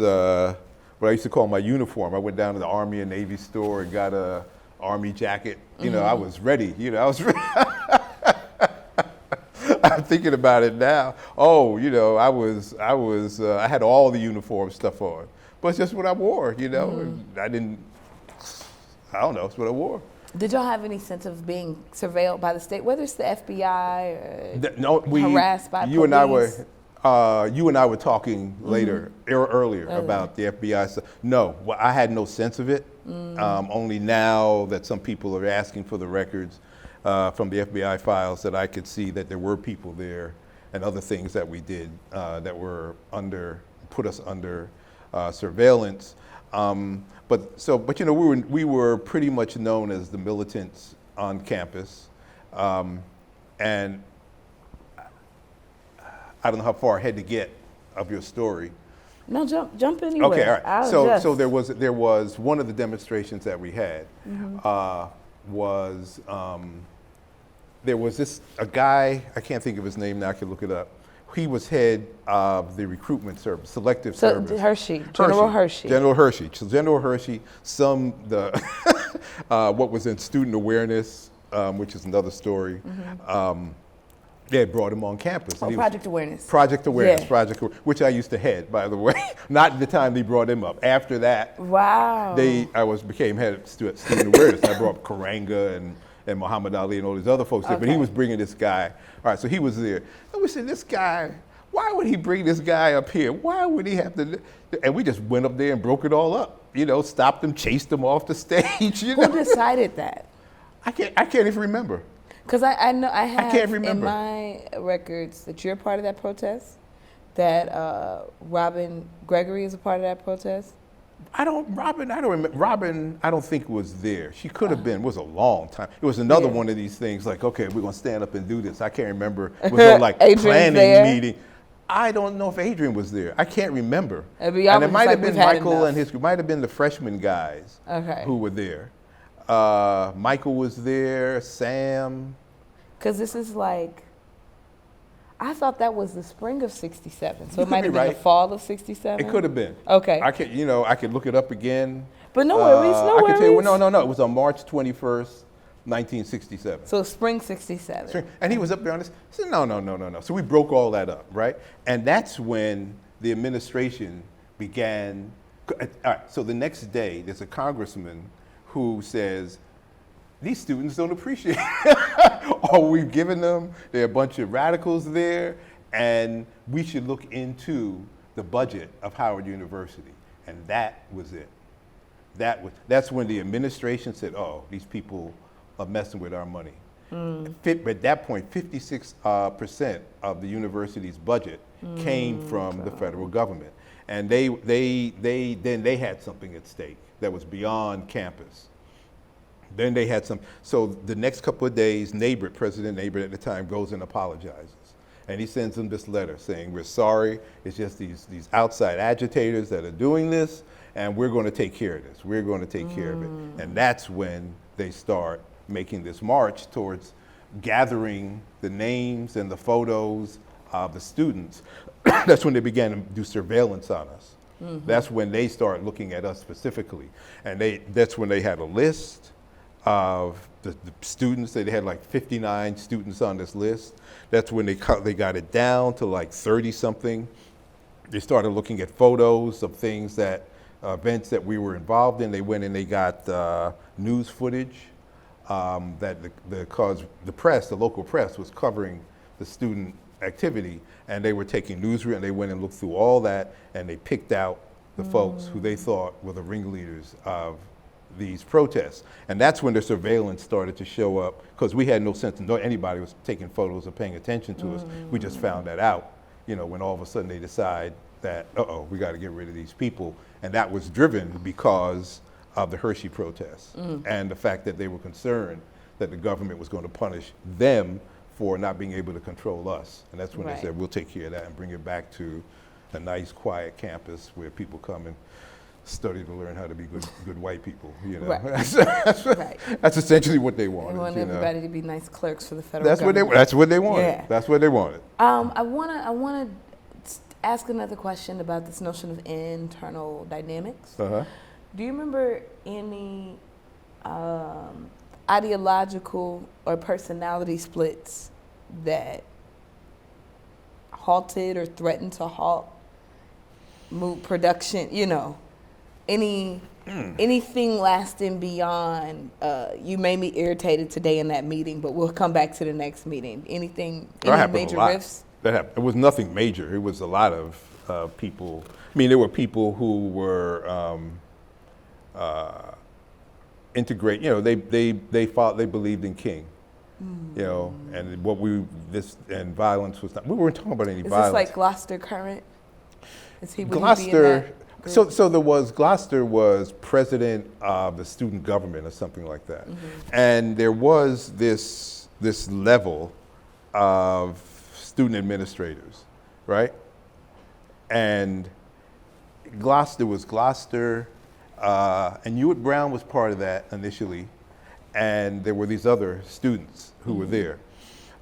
what I used to call my uniform. I went down to the Army and Navy store and got a Army jacket. You know, I was ready. You know, I was ready. I'm thinking about it now. Oh, you know, I had all the uniform stuff on, but it's just what I wore. You know, I don't know. It's what I wore. Did y'all have any sense of being surveilled by the state, whether it's the FBI or No, harassed by you and I were, police? you and I were talking earlier about the FBI stuff. No, well, I had no sense of it. Only now that some people are asking for the records from the FBI files, that I could see that there were people there and other things that we did that were put us under surveillance. But you know, we were pretty much known as the militants on campus, and I don't know how far ahead to get of your story. No, jump anywhere. Okay, all right. So there was one of the demonstrations that we had there was a guy, I can't think of his name now, I can look it up. He was head of the recruitment service, selective service. General Hershey. General Hershey. So General Hershey, what was in student awareness, which is another story. They had brought him on campus. Project Awareness. Project Awareness, Yeah. which I used to head, by the way. Not the time they brought him up. After that, Wow. I became head of student awareness. I brought up Karanga and Muhammad Ali and all these other folks there, but he was bringing this guy. All right, so he was there. And we said, this guy, why would he bring this guy up here? Why would he have to? And we just went up there and broke it all up. You know, stopped him, chased him off the stage. You know? Who decided that? I can't even remember. Because I know I have can't remember. in my records that you're part of that protest, that Robin Gregory is a part of that protest. Robin, I don't think was there. She could have been. It was a long time. It was another one of these things like, okay, we're going to stand up and do this. I can't remember. It was no like planning meeting. I don't know if Adrian was there. I can't remember. And it might have been Michael and his group. Might have been the freshman guys who were there. Michael was there, Sam. Because this is like, I thought that was the spring of '67, so it might have been the fall of '67. It could have been. Okay. I could look it up again. But no worries, no worries. I can tell you, no. It was on March 21st, 1967. So spring '67. And he was up there on this. I said, no. So we broke all that up, right? And that's when the administration began. All right. So the next day, there's a congressman who says, these students don't appreciate all we've given them. There are a bunch of radicals there, and we should look into the budget of Howard University. And that was it. That's when the administration said, oh, these people are messing with our money. At that point, 56% of the university's budget came from the federal government. And they had something at stake that was beyond campus. Then they had so the next couple of days, President Nabert at the time goes and apologizes. And he sends them this letter saying, we're sorry, it's just these outside agitators that are doing this, and we're going to take care of this. We're going to take care of it. And that's when they start making this march towards gathering the names and the photos of the students. That's when they began to do surveillance on us. That's when they start looking at us specifically. And that's when they had a list of the students. They had like 59 students on this list. That's when they got it down to like 30 something. They started looking at photos of things events that we were involved in. They went and they got news footage because the local press was covering the student activity, and they were taking newsreel, and they went and looked through all that, and they picked out the folks who they thought were the ringleaders of these protests. And that's when the surveillance started to show up, because we had no sense to know anybody was taking photos or paying attention to us. We just found that out, when all of a sudden they decide that, we got to get rid of these people. And that was driven because of the Hershey protests and the fact that they were concerned that the government was going to punish them for not being able to control us. And that's when they said, we'll take care of that and bring it back to a nice, quiet campus where people come and study to learn how to be good white people. Right. That's essentially what they wanted. They want everybody to be nice clerks for the federal government. That's what they wanted. Yeah. That's what they wanted. I wanna ask another question about this notion of internal dynamics. Uh-huh. Do you remember any ideological or personality splits that halted or threatened to halt mood production? Anything lasting beyond you made me irritated today in that meeting, but we'll come back to the next meeting. Any major rifts? That happened. It was nothing major. It was a lot of people. I mean, there were people who were integrate. They thought they believed in King. And violence was not. We weren't talking about any violence. Is this like Gloucester Current? Would he be in Gloucester. that group? So Gloucester was president of the student government or something like that, and there was this level of student administrators, right? And Gloucester was Gloucester, and Hewitt Brown was part of that initially, and there were these other students who were there.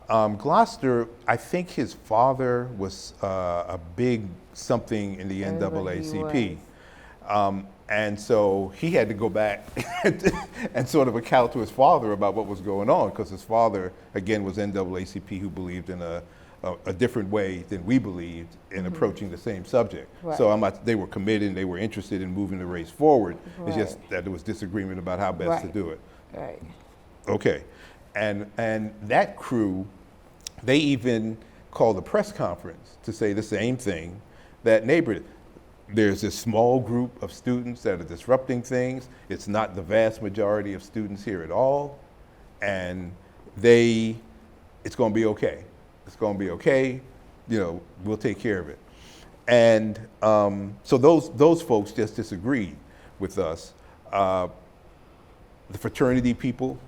Gloucester, I think his father was a big something in the NAACP. And so he had to go back and sort of account to his father about what was going on, because his father, again, was NAACP, who believed in a different way than we believed in approaching the same subject. Right. So they were committed and they were interested in moving the race forward. Right. It's just that there was disagreement about how best to do it. Right. Okay. And that crew, they even called a press conference to say the same thing that Neighbor did. There's this small group of students that are disrupting things. It's not the vast majority of students here at all. And it's going to be okay. It's going to be okay. We'll take care of it. And so those folks just disagreed with us. The fraternity people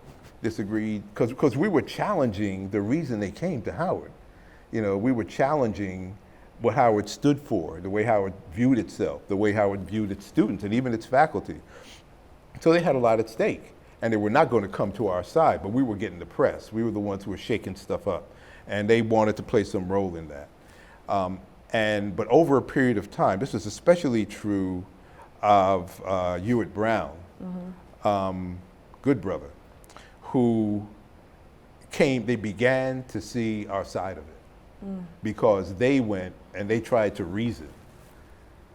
disagreed because we were challenging the reason they came to Howard. We were challenging what Howard stood for, the way Howard viewed itself, the way Howard viewed its students and even its faculty. So they had a lot at stake, and they were not going to come to our side, but we were getting the press. We were the ones who were shaking stuff up, and they wanted to play some role in that. But over a period of time, this is especially true of Hewitt Brown, good brother, who they began to see our side of it. Because they went and they tried to reason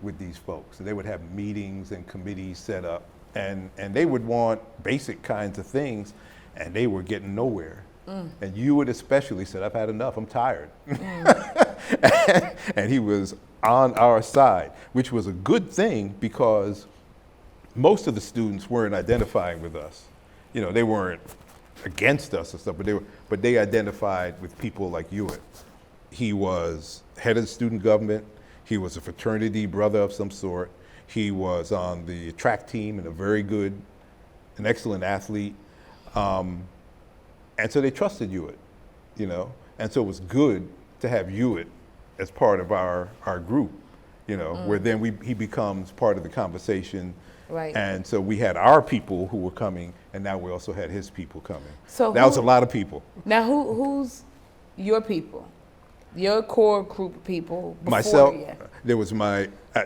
with these folks. And they would have meetings and committees set up, and they would want basic kinds of things, and they were getting nowhere. And Hewitt especially said, "I've had enough, I'm tired." And he was on our side, which was a good thing because most of the students weren't identifying with us. They weren't against us or stuff, but they identified with people like Hewitt. He was head of the student government. He was a fraternity brother of some sort. He was on the track team and an excellent athlete. And so they trusted Hewitt, And so it was good to have Hewitt as part of our group, where then he becomes part of the conversation. Right. And so we had our people who were coming, and now we also had his people coming. So that was a lot of people. Now, who's your people? Your core group of people before Myself, you? there was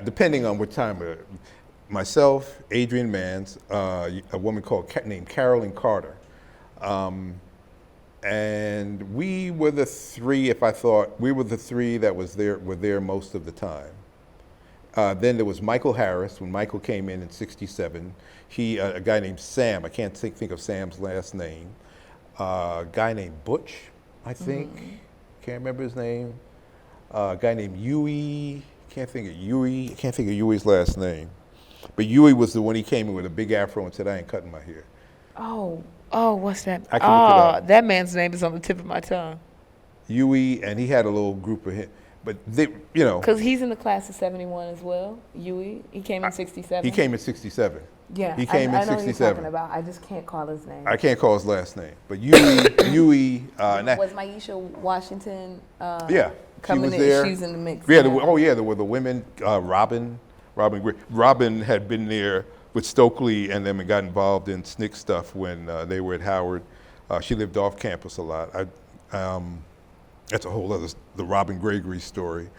depending on what time, myself, Adrian Mans, a woman named Carolyn Carter. And we were the three, that were there most of the time. Then there was Michael Harris, when Michael came in '67. A guy named Sam, I can't think of Sam's last name. A guy named Butch, I think. Can't remember his name. A guy named Huey. Can't think of Huey's last name. But Huey was the one, he came in with a big afro and said, "I ain't cutting my hair." Oh, what's that? I can look it up. That man's name is on the tip of my tongue. Huey, and he had a little group of him. But because he's in the class of '71 as well. Huey, he came in '67. He came in '67. Yeah, he came in I know '67. what you're talking about. I just can't call his name. I can't call his last name, but Huey. Was Maisha Washington? Yeah, coming she was in. there. She's in the mix. Yeah, there were the women. Robin had been there with Stokely and them and got involved in SNCC stuff when they were at Howard. She lived off campus a lot. That's a whole other, the Robin Gregory story.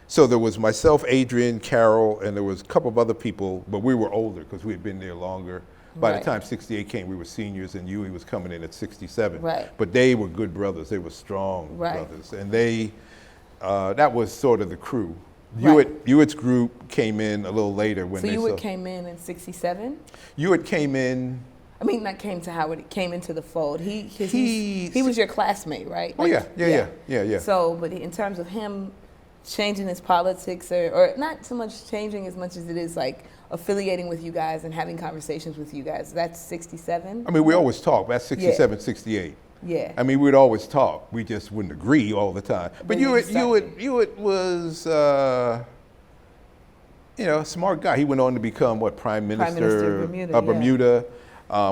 So there was myself, Adrian, Carol, and there was a couple of other people, but we were older because we had been there longer. By the Right. time 68 came, we were seniors, and Huey was coming in at 67. Right. But they were good brothers. They were strong Right. brothers. And that was sort of the crew. Right. Hewitt's group came in a little later when So they Hewitt saw. came in '67. Hewitt came in. I mean, not came to Howard. It came into the fold. He He- was your classmate, right? Oh, yeah. So, but in terms of him changing his politics, or not so much changing as much as it is like affiliating with you guys and having conversations with you guys. That's '67. I mean, we always talk. That's 67, 68. Yeah. I mean, we'd always talk. We just wouldn't agree all the time. But Then you Hewitt was, a smart guy. He went on to become Prime Minister of Bermuda, of Bermuda,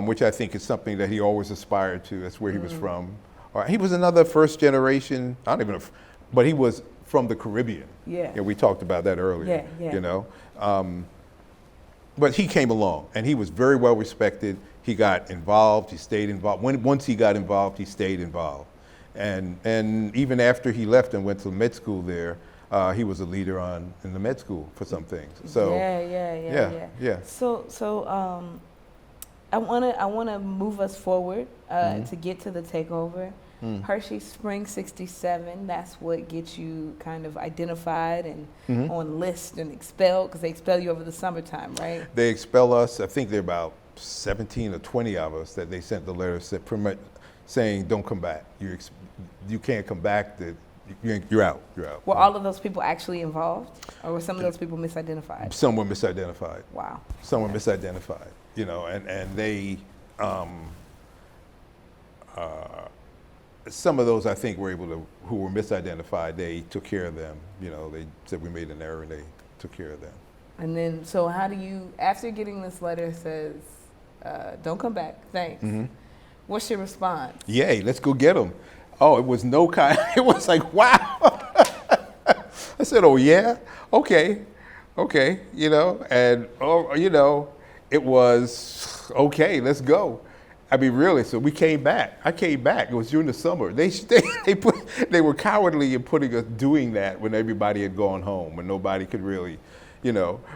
which I think is something that he always aspired to. That's where he was from. He was another first generation. I don't even know, but he was from the Caribbean. Yeah. We talked about that earlier. Yeah. But he came along, and he was very well respected. He got involved. He stayed involved. Once he got involved, he stayed involved. And even after he left and went to med school there, he was a leader in the med school for some things. So yeah. So I wanna move us forward to get to the takeover. Hershey Spring '67. That's what gets you kind of identified and on list and expelled, because they expel you over the summertime, right? They expel us. I think there are about 17 or 20 of us that they sent the letter saying, "Don't come back. You can't come back. You're out. You're out." Were all of those people actually involved, or were some of those people misidentified? Some were misidentified. Wow. Some were misidentified. And they. Some of those I think who were misidentified, they took care of them. They said we made an error and they took care of them. And then, so how do you, after getting this letter says, don't come back, thanks. What's your response? Yay, let's go get them. Oh, it was no kind, it was like, wow. I said, oh yeah, okay, and it was, okay, let's go. I mean, really. So we came back. I came back. It was during the summer. They were cowardly in doing that when everybody had gone home, when nobody could really,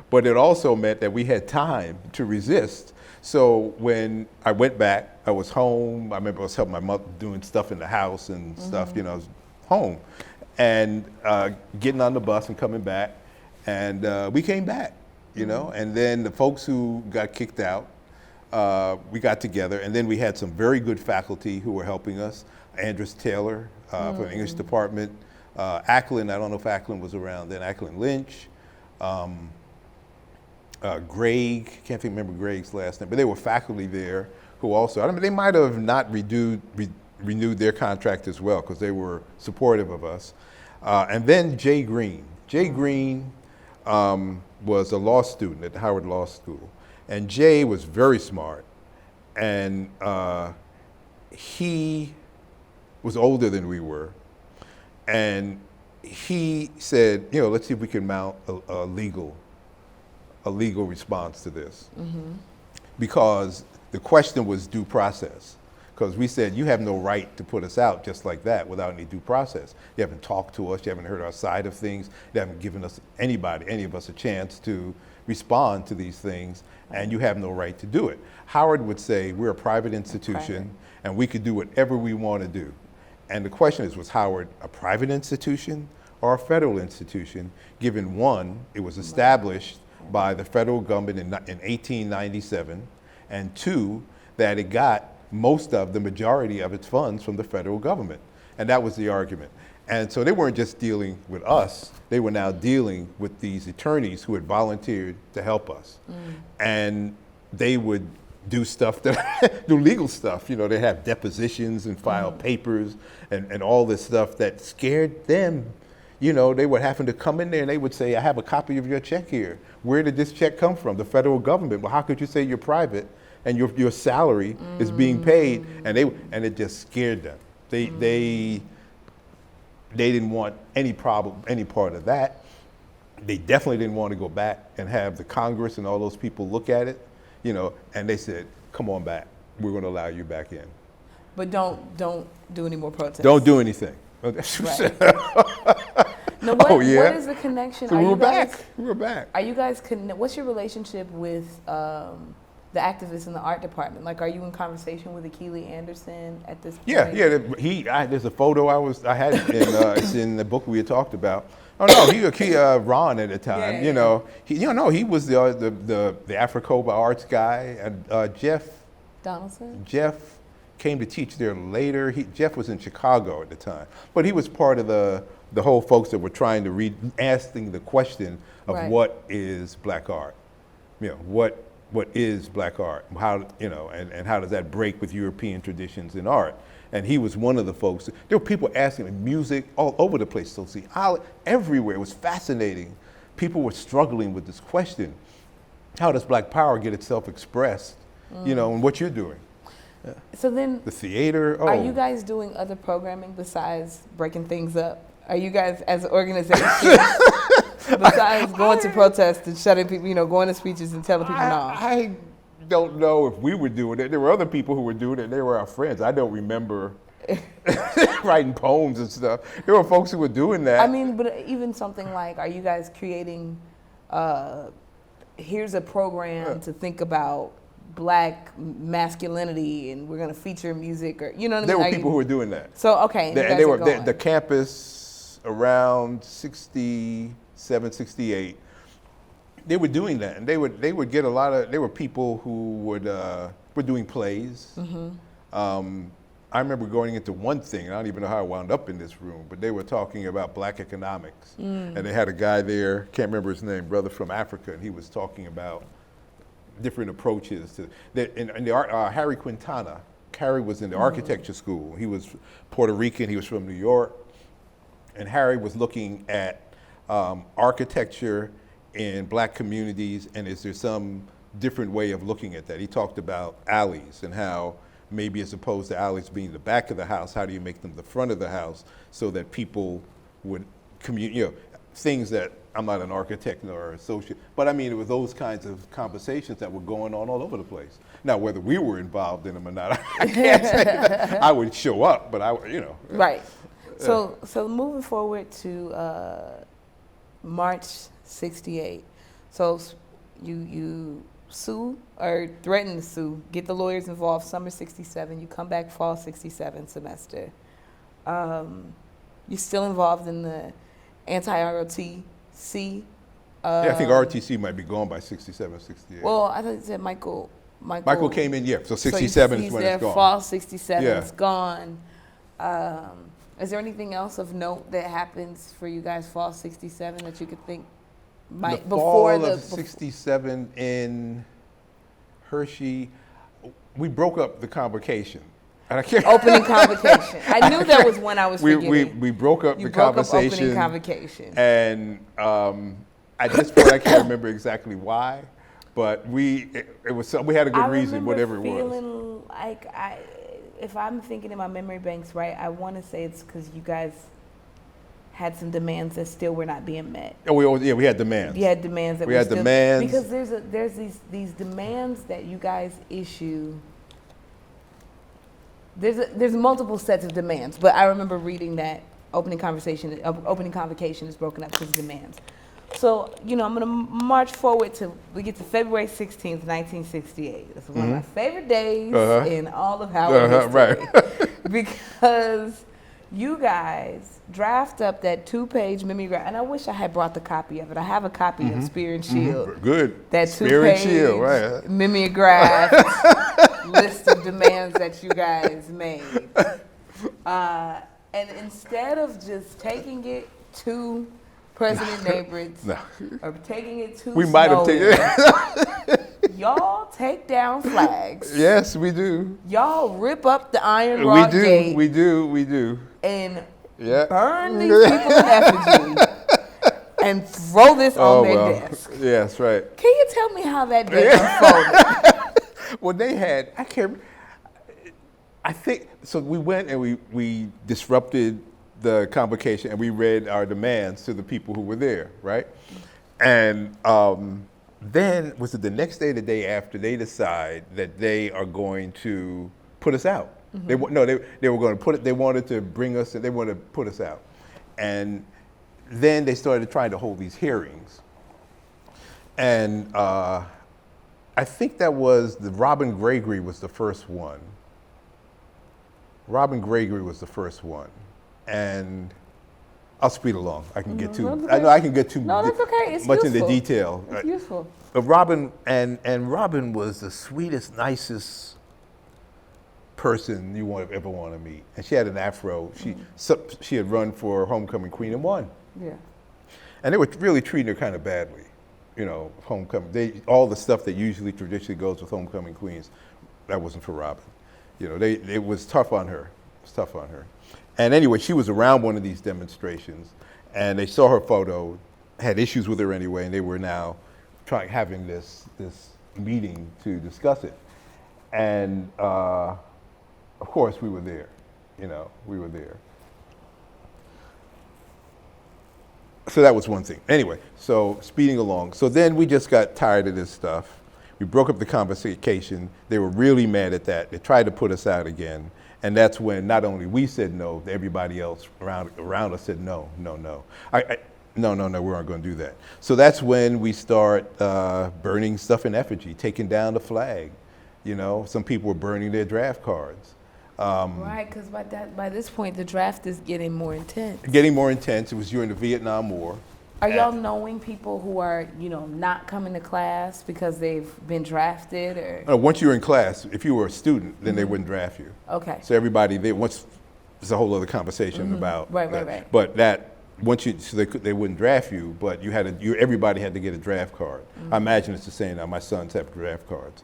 But it also meant that we had time to resist. So when I went back, I was home. I remember I was helping my mother doing stuff in the house and stuff. I was home, and getting on the bus and coming back, and we came back. And then the folks who got kicked out. We got together, and then we had some very good faculty who were helping us. Andrus Taylor from the English department, Ackland, I don't know if Ackland was around then, Ackland Lynch, Greg, can't remember Greg's last name, but they were faculty there who also, they might have not renewed their contract as well, because they were supportive of us. And then Jay Green. Jay Green was a law student at Howard Law School. And Jay was very smart, and he was older than we were, and he said, let's see if we can mount a legal response to this, because the question was due process. Because we said, you have no right to put us out just like that without any due process. You haven't talked to us, you haven't heard our side of things, you haven't given us any of us a chance to respond to these things, and you have no right to do it. Howard would say, we're a private institution, and we could do whatever we want to do. And the question is, was Howard a private institution or a federal institution, given one, it was established by the federal government in 1897, and two, that it got most of the majority of its funds from the federal government. And that was the argument. And so they weren't just dealing with us, they were now dealing with these attorneys who had volunteered to help us. And they would do stuff do legal stuff. They have depositions and file papers and all this stuff that scared them. They would happen to come in there and they would say, I have a copy of your check here. Where did this check come from? The federal government. Well, how could you say you're private and your salary is being paid? And it just scared them. They didn't want any part of that. They definitely didn't want to go back and have the Congress and all those people look at it, and they said, come on back. We're going to allow you back in. But don't do any more protests. Don't do anything. Oh, that's Right. Now, Oh, yeah. what is the connection? So Are we were you guys, back. We were back. Are you guys what's your relationship with the activists in the art department? Like, are you in conversation with Akili Anderson at this point? Yeah, yeah. There's a photo I had in it's in the book we had talked about. Oh no, Ron at the time. Yeah, you know, he was the Afrocoba arts guy, and Donaldson? Jeff came to teach there later. Jeff was in Chicago at the time, but he was part of the whole folks that were trying to asking the question of Right. what is black art. You know, what is black art? How, and how does that break with European traditions in art? And he was one of the folks. There were people asking him, music all over the place, everywhere. It was fascinating. People were struggling with this question: how does Black Power get itself expressed? And what you're doing, So then, the theater. Oh, are you guys doing other programming besides breaking things up? Are you guys, as an organization, besides going to protests and shutting people, going to speeches and telling people no? I don't know if we were doing it. There were other people who were doing it. They were our friends. I don't remember writing poems and stuff. There were folks who were doing that. I mean, but even something like, are you guys creating, here's a program to think about black masculinity and we're going to feature music, or, you know what I mean? There were Are people you, who were doing that. So, okay. And you guys They are were going. the campus around 67, 68. They were doing that, and they would get a lot of. There were people who were doing plays. I remember going into one thing, and I don't even know how I wound up in this room, but they were talking about black economics, and they had a guy there, can't remember his name, brother from Africa, and he was talking about different approaches to that. In the art, Harry Quintana. Harry was in the architecture school. He was Puerto Rican. He was from New York, and Harry was looking at architecture in black communities, and is there some different way of looking at that? He talked about alleys and how maybe as opposed to alleys being the back of the house, how do you make them the front of the house so that people would things that, I'm not an architect nor an associate, but I mean, it was those kinds of conversations that were going on all over the place. Now, whether we were involved in them or not, I can't say that. I would show up, but Right. So moving forward to March 68. So you sue or threaten to sue, get the lawyers involved summer 67. You come back fall 67 semester. You're still involved in the anti-ROTC. I think ROTC might be gone by 67, 68. Well, I thought you said Michael came in, so so 67 he's is when there, it's gone. Fall 67 Yeah. is gone. Is there anything else of note that happens for you guys fall 67 that you could think might The before fall the of 67 in Hershey, we broke up the convocation. And I can't, opening convocation? I knew that was when I was forgetting. we broke up You the broke up conversation. opening convocation. And at this point, I can't remember exactly why, but it was we had a good reason, whatever it was. I remember feeling like if I'm thinking in my memory banks right, I want to say it's because you guys had some demands that still were not being met. Oh, we had demands. You had demands that We were had still, demands. because there's these demands that you guys issue. There's multiple sets of demands, but I remember reading that opening convocation is broken up because of demands. So, I'm going to march forward we get to February 16th, 1968. That's one of my favorite days in all of Howard history. Right. Because you guys draft up that 2-page mimeograph, and I wish I had brought the copy of it. I have a copy of Spear and Shield. Good. That Spear and 2-page Shield, right. mimeograph list of demands that you guys made. And instead of just taking it to President Nabritz or taking it to We might have Snowden, taken y'all take down flags. Yes, we do. Y'all rip up the Iron Rock Gate We do. and Yeah. burn these people in effigy and throw this on their desk. Yes, right. Can you tell me how that day unfolded? Well, they had, I think, so we went and we disrupted the convocation and we read our demands to the people who were there, right? And then, was it the next day or the day after, they decide that they are going to put us out. No, they were going to put it. They wanted to bring us. They wanted to put us out, and then they started trying to hold these hearings, and I think that was Robin Gregory was the first one. Robin Gregory was the first one, and I'll speed along. I can get too. Okay. I know I can get too No, that's okay. It's much useful. into detail. It's useful. But Robin and Robin was the sweetest, nicest person you ever want to meet. And she had an afro. She had run for homecoming queen and won. Yeah. And they were really treating her kind of badly, you know, homecoming. All the stuff that usually traditionally goes with homecoming queens, that wasn't for Robin. You know, it was tough on her. It was tough on her. And anyway, she was around one of these demonstrations, and they saw her photo, had issues with her anyway, and they were now having this meeting to discuss it. And of course, we were there. You know, we were there. So that was one thing. Anyway, so speeding along. So then we just got tired of this stuff. We broke up the conversation. They were really mad at that. They tried to put us out again. And that's when not only we said no, everybody else around us said no. No, we aren't going to do that. So that's when we start burning stuff in effigy, taking down the flag. You know, some people were burning their draft cards. Right, because by this point, the draft is getting more intense. Getting more intense. It was during the Vietnam War. Are y'all knowing people who are, not coming to class because they've been drafted, or? Once you're in class, if you were a student, then they wouldn't draft you. Okay. So everybody, it's a whole other conversation about Right. But they wouldn't draft you, but everybody had to get a draft card. I imagine it's the same now. My sons have draft cards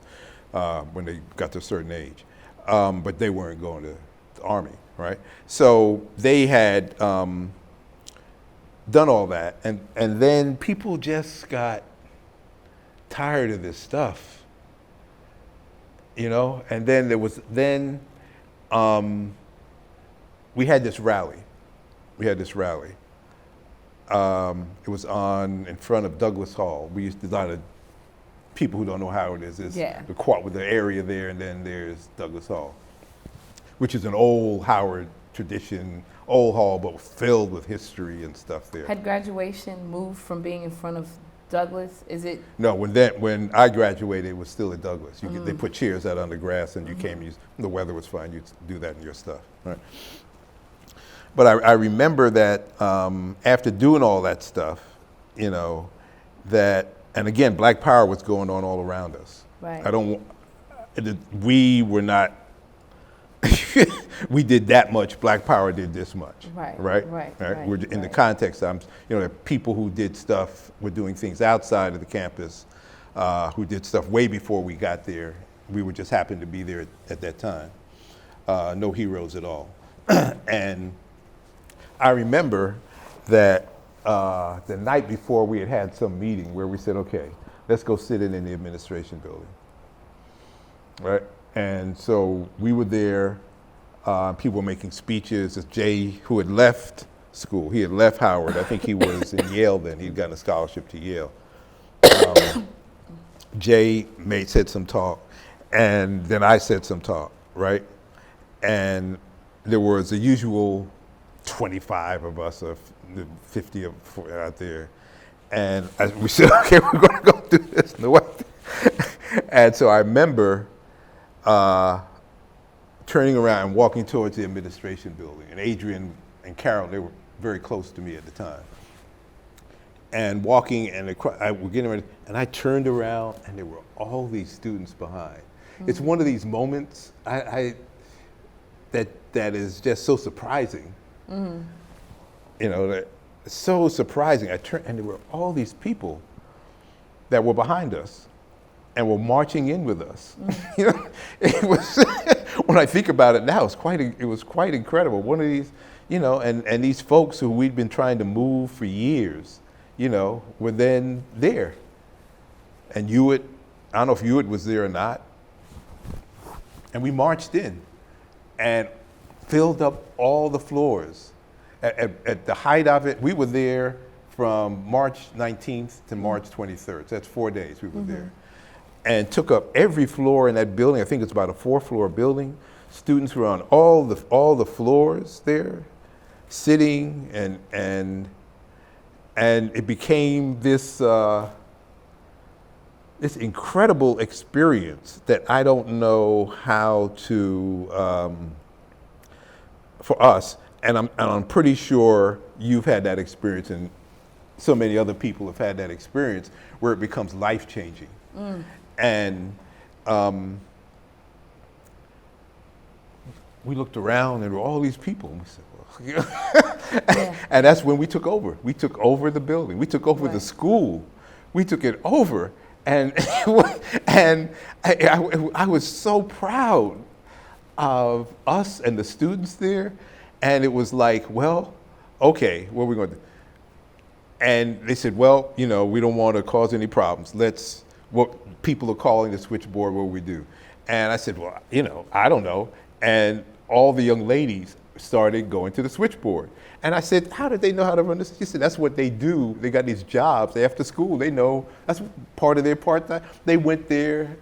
when they got to a certain age. But they weren't going to the Army, right? So they had done all that, and then people just got tired of this stuff, and then we had this rally. It was in front of Douglas Hall. We used to, a lot of people who don't know how it is, with the area there, and then there's Douglas Hall, which is an old Howard tradition, old hall, but filled with history and stuff there. Had graduation moved from being in front of Douglas? Is it? No, when I graduated, it was still at Douglas. They put chairs out on the grass, and you came. The weather was fine. You'd do that in your stuff, right? But I remember that after doing all that stuff, and again, Black Power was going on all around us. Right. We were not. We did that much. Black Power did this much. Right. We're in the context. People who did stuff were doing things outside of the campus, who did stuff way before we got there. We were just happened to be there at that time. No heroes at all. And I remember that the night before we had some meeting where we said, okay, let's go sit in the administration building. Right? And so we were there, people were making speeches. Jay, who had left school, he had left Howard. I think he was in Yale then. He'd gotten a scholarship to Yale. Jay said some talk, and then I said some talk, right? And there was the usual 25 of us, or 50 out there. And we said, okay, we're going to go do this. And so I remember turning around and walking towards the administration building. And Adrian and Carol, they were very close to me at the time. And walking, and we're getting ready, and I turned around, and there were all these students behind. Mm-hmm. It's one of these moments that is just so surprising. Mm-hmm. It's so surprising. I turned, and there were all these people that were behind us and were marching in with us. Mm-hmm. It was when I think about it now, it was quite incredible. One of these, and these folks who we'd been trying to move for years, were then there. And Hewitt, I don't know if Hewitt was there or not, and we marched in and filled up all the floors. At the height of it, we were there from March 19th to March 23rd. So that's 4 days we were there. And took up every floor in that building. I think it's about a 4-floor building. students were on all the floors there, sitting, and it became this this incredible experience that I don't know how to for us, and I'm pretty sure you've had that experience, and so many other people have had that experience where it becomes life changing, and. We looked around and there were all these people. And we said, well, and that's when we took over. We took over the building. We took over the school. We took it over. And, and I was so proud of us and the students there. And it was like, well, okay, what are we going to do? And they said, well, you know, we don't want to cause any problems. What people are calling the switchboard, what do we do? And I said, well, you know, I don't know. And all the young ladies started going to the switchboard. And I said, how did they know how to run this? She said, that's what they do. They got these jobs after school. They know that's part of their part-time. They went there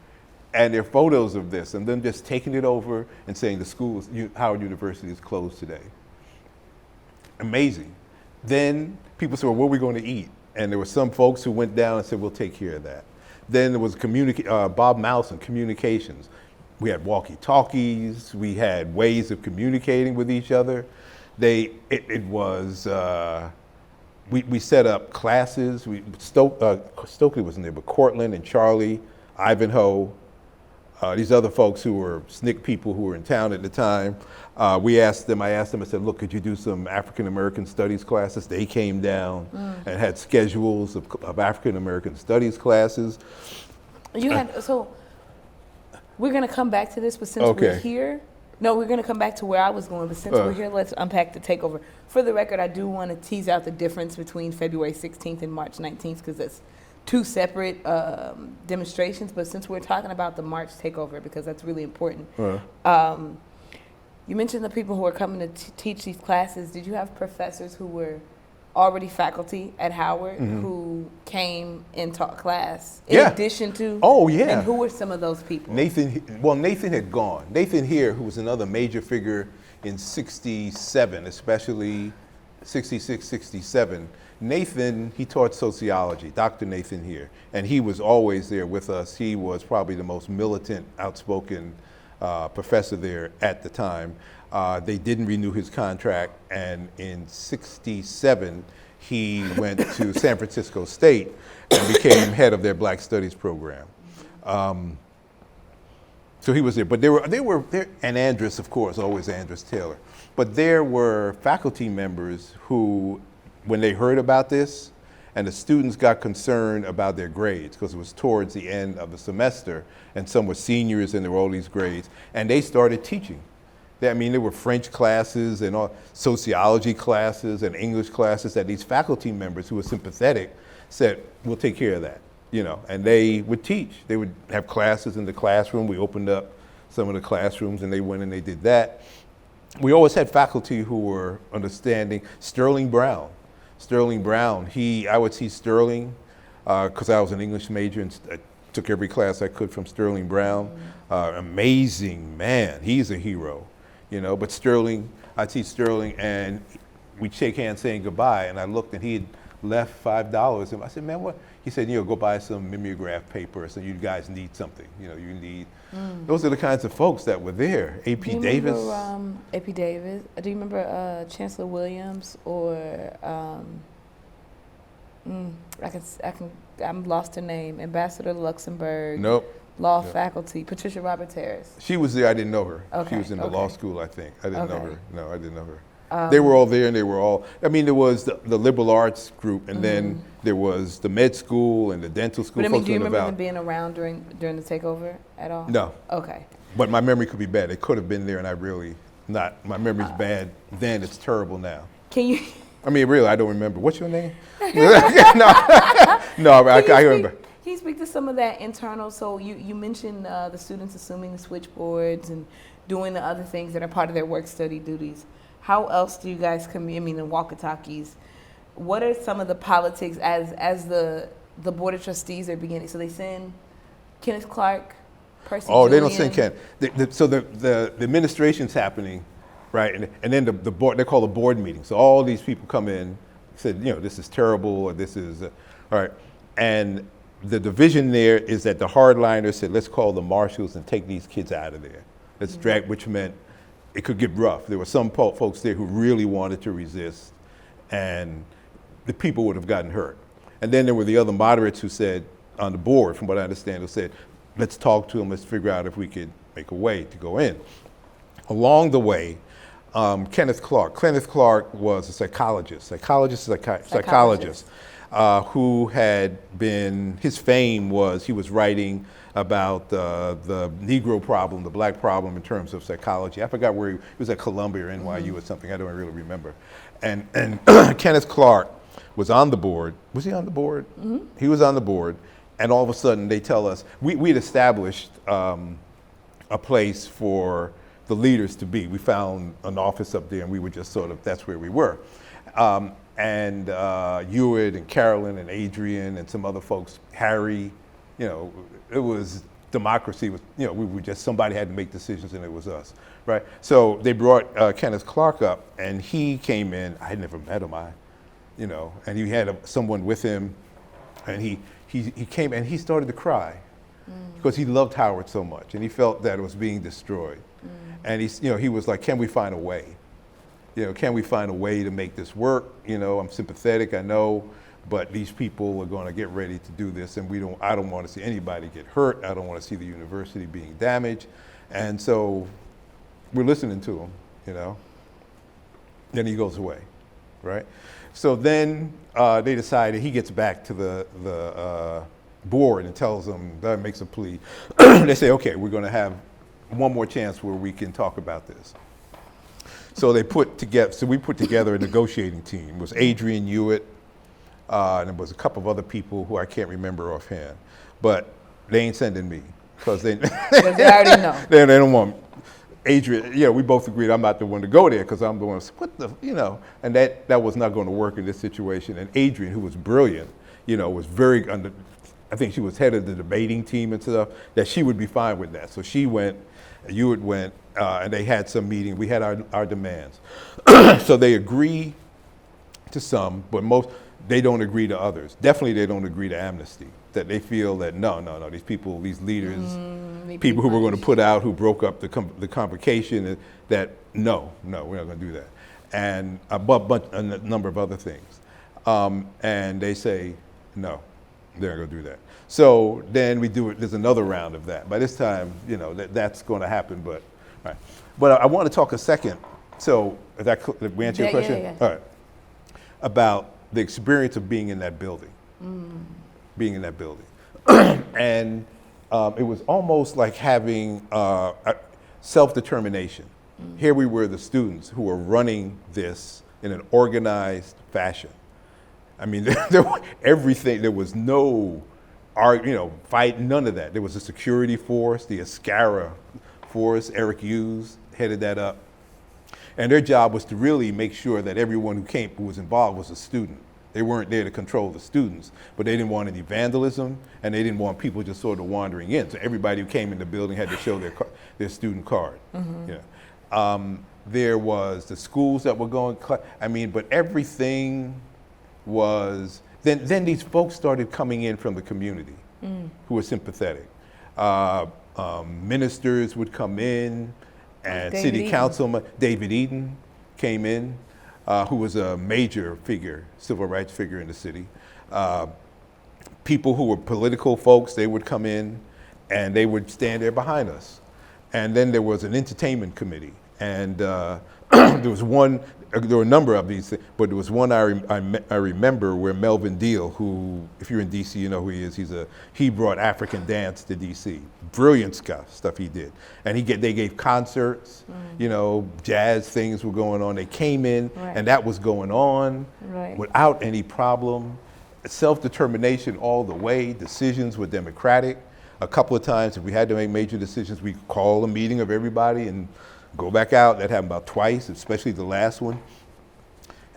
and there are photos of this and then just taking it over and saying the school, Howard University is closed today. Amazing. Then people said, well, what are we going to eat? And there were some folks who went down and said, we'll take care of that. Then there was Bob Mouson, communications. We had walkie-talkies. We had ways of communicating with each other. We set up classes. Stokely wasn't there, but Cortland and Charlie, Ivanhoe, these other folks who were SNCC people who were in town at the time. I asked them, I said, look, could you do some African American studies classes? They came down and had schedules of African American studies classes. We're going to come back to this, but since we're here, we're going to come back to where I was going, but since we're here, let's unpack the takeover. For the record, I do want to tease out the difference between February 16th and March 19th, because that's two separate demonstrations, but since we're talking about the March takeover, because that's really important, you mentioned the people who are coming to teach these classes. Did you have professors who were already faculty at Howard who came and taught class in addition to? Oh, yeah. And who were some of those people? Nathan had gone. Nathan here, who was another major figure in 67, especially 66, 67. Nathan, he taught sociology, Dr. Nathan here, and he was always there with us. He was probably the most militant, outspoken professor there at the time. They didn't renew his contract, and in 67, he went to San Francisco State and became head of their Black Studies program. So he was there, but there were, and Andrus, of course, always Andrus Taylor. But there were faculty members who, when they heard about this, and the students got concerned about their grades, because it was towards the end of the semester, and some were seniors and there were all these grades, and they started teaching. There were French classes and all, sociology classes and English classes that these faculty members who were sympathetic said, we'll take care of that, you know, and they would teach. They would have classes in the classroom. We opened up some of the classrooms and they went and they did that. We always had faculty who were understanding. Sterling Brown, I would see Sterling because I was an English major and I took every class I could from Sterling Brown. Amazing man, he's a hero. You know, but Sterling, I'd see Sterling and we'd shake hands saying goodbye, and I looked and he had left $5, and I said, man, what? He said, you know, go buy some mimeograph paper, so you guys need something, you know, you need. Those are the kinds of folks that were there. A.P. Davis. A.P. Davis. Do you remember Chancellor Williams or, I'm lost her name, Ambassador Luxembourg. Nope. Law faculty, Patricia Roberts Harris. She was there, I didn't know her. Okay. She was in the law school, I think. I didn't know her. No, I didn't know her. Um, They were all there, and they were all, I mean, there was the liberal arts group, and then there was the med school and the dental school. But I mean, folks do you in the remember valley. them being around during the takeover at all? No. Okay. But my memory could be bad. It could have been there, and I really not. My memory's bad then. It's terrible now. Can you? I mean, really, I don't remember. What's your name? no, I remember. Can you speak to some of that internal? So you mentioned the students assuming the switchboards and doing the other things that are part of their work study duties. How else do you guys the walkie-talkies? What are some of the politics as the board of trustees are beginning? So they send Kenneth Clark Percy Oh, they don't Julian. send Ken. So the administration's happening, right? And then the board, they call a board meeting. So all these people come in, said, this is terrible, or this is, all right. And the division there is that the hardliners said, let's call the marshals and take these kids out of there. Let's drag, which meant it could get rough. There were some folks there who really wanted to resist, and the people would have gotten hurt. And then there were the other moderates who said, on the board, from what I understand, who said, let's talk to them, let's figure out if we could make a way to go in. Along the way, Kenneth Clark was a psychologist, who had been, his fame was he was writing about the Negro problem, the black problem in terms of psychology. I forgot where he was, at Columbia or NYU or something, I don't really remember. And Kenneth Clark was on the board. Was he on the board? Mm-hmm. He was on the board, and all of a sudden they tell us, we'd established a place for the leaders to be. We found an office up there, and we were just sort of, that's where we were. And Hewitt and Carolyn and Adrian and some other folks, Harry, it was democracy. We were just, somebody had to make decisions, and it was us, right? So they brought Kenneth Clark up, and he came in. I had never met him, and he had someone with him, and he came and he started to cry because he loved Howard so much, and he felt that it was being destroyed. And he was like, can we find a way? Can we find a way to make this work? I'm sympathetic, I know, but these people are going to get ready to do this, and I don't want to see anybody get hurt. I don't want to see the university being damaged. And so we're listening to him, Then he goes away, right? So then they decided, he gets back to the board and tells them, that makes a plea. They say, okay, we're going to have one more chance where we can talk about this. So we put together a negotiating team. It was Adrian Hewitt, and there was a couple of other people who I can't remember offhand, but they ain't sending me because they already know. They don't want Adrian. We both agreed I'm not the one to go there because I'm the one. And that was not going to work in this situation. And Adrian, who was brilliant, was very I think she was head of the debating team and stuff. That she would be fine with that. So she went. Hewitt went, and they had some meeting. We had our demands. So they agree to some, but they don't agree to others. Definitely they don't agree to amnesty. That they feel that no, these leaders, people who were going to put out, who broke up the convocation, that no, we're not going to do that. And a number of other things. And they say, no, they're not going to do that. So then we do it, there's another round of that. By this time, that's going to happen, but, right. But I want to talk a second, so did we answer your question? Yeah. All right. About the experience of being in that building. Being in that building. And it was almost like having self-determination. Here we were, the students who were running this in an organized fashion. I mean, everything, there was no fight, none of that. There was a security force, the Ascara force. Eric Hughes headed that up. And their job was to really make sure that everyone who was involved was a student. They weren't there to control the students, but they didn't want any vandalism, and they didn't want people just sort of wandering in. So everybody who came in the building had to show their student card. There was the schools that were going, but everything was, then these folks started coming in from the community who were sympathetic. Ministers would come in, and city councilman David Eden came in, who was a major figure, civil rights figure in the city. People who were political folks, they would come in and they would stand there behind us. And then there was an entertainment committee, and there were a number of these, but there was one I remember where Melvin Deal, who, if you're in DC, you know who he is. He brought African dance to DC. Brilliant stuff he did. And they gave concerts, jazz things were going on. They came in, and that was going on without any problem. Self-determination all the way. Decisions were democratic. A couple of times, if we had to make major decisions, we call a meeting of everybody and go back out. That happened about twice, especially the last one.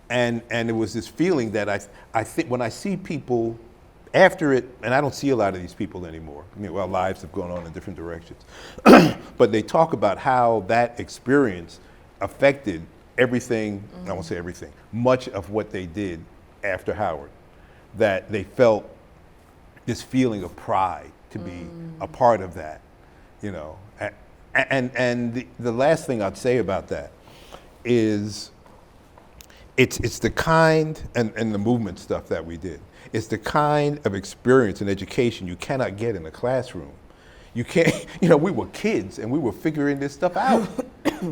And it was this feeling that I think when I see people after it, and I don't see a lot of these people anymore. I mean, our lives have gone on in different directions. But they talk about how that experience affected everything, I won't say everything, much of what they did after Howard. That they felt this feeling of pride to be a part of that, you know. And the last thing I'd say about that is it's the kind, and the movement stuff that we did, it's the kind of experience and education you cannot get in a classroom. You can't, you know, we were kids and we were figuring this stuff out,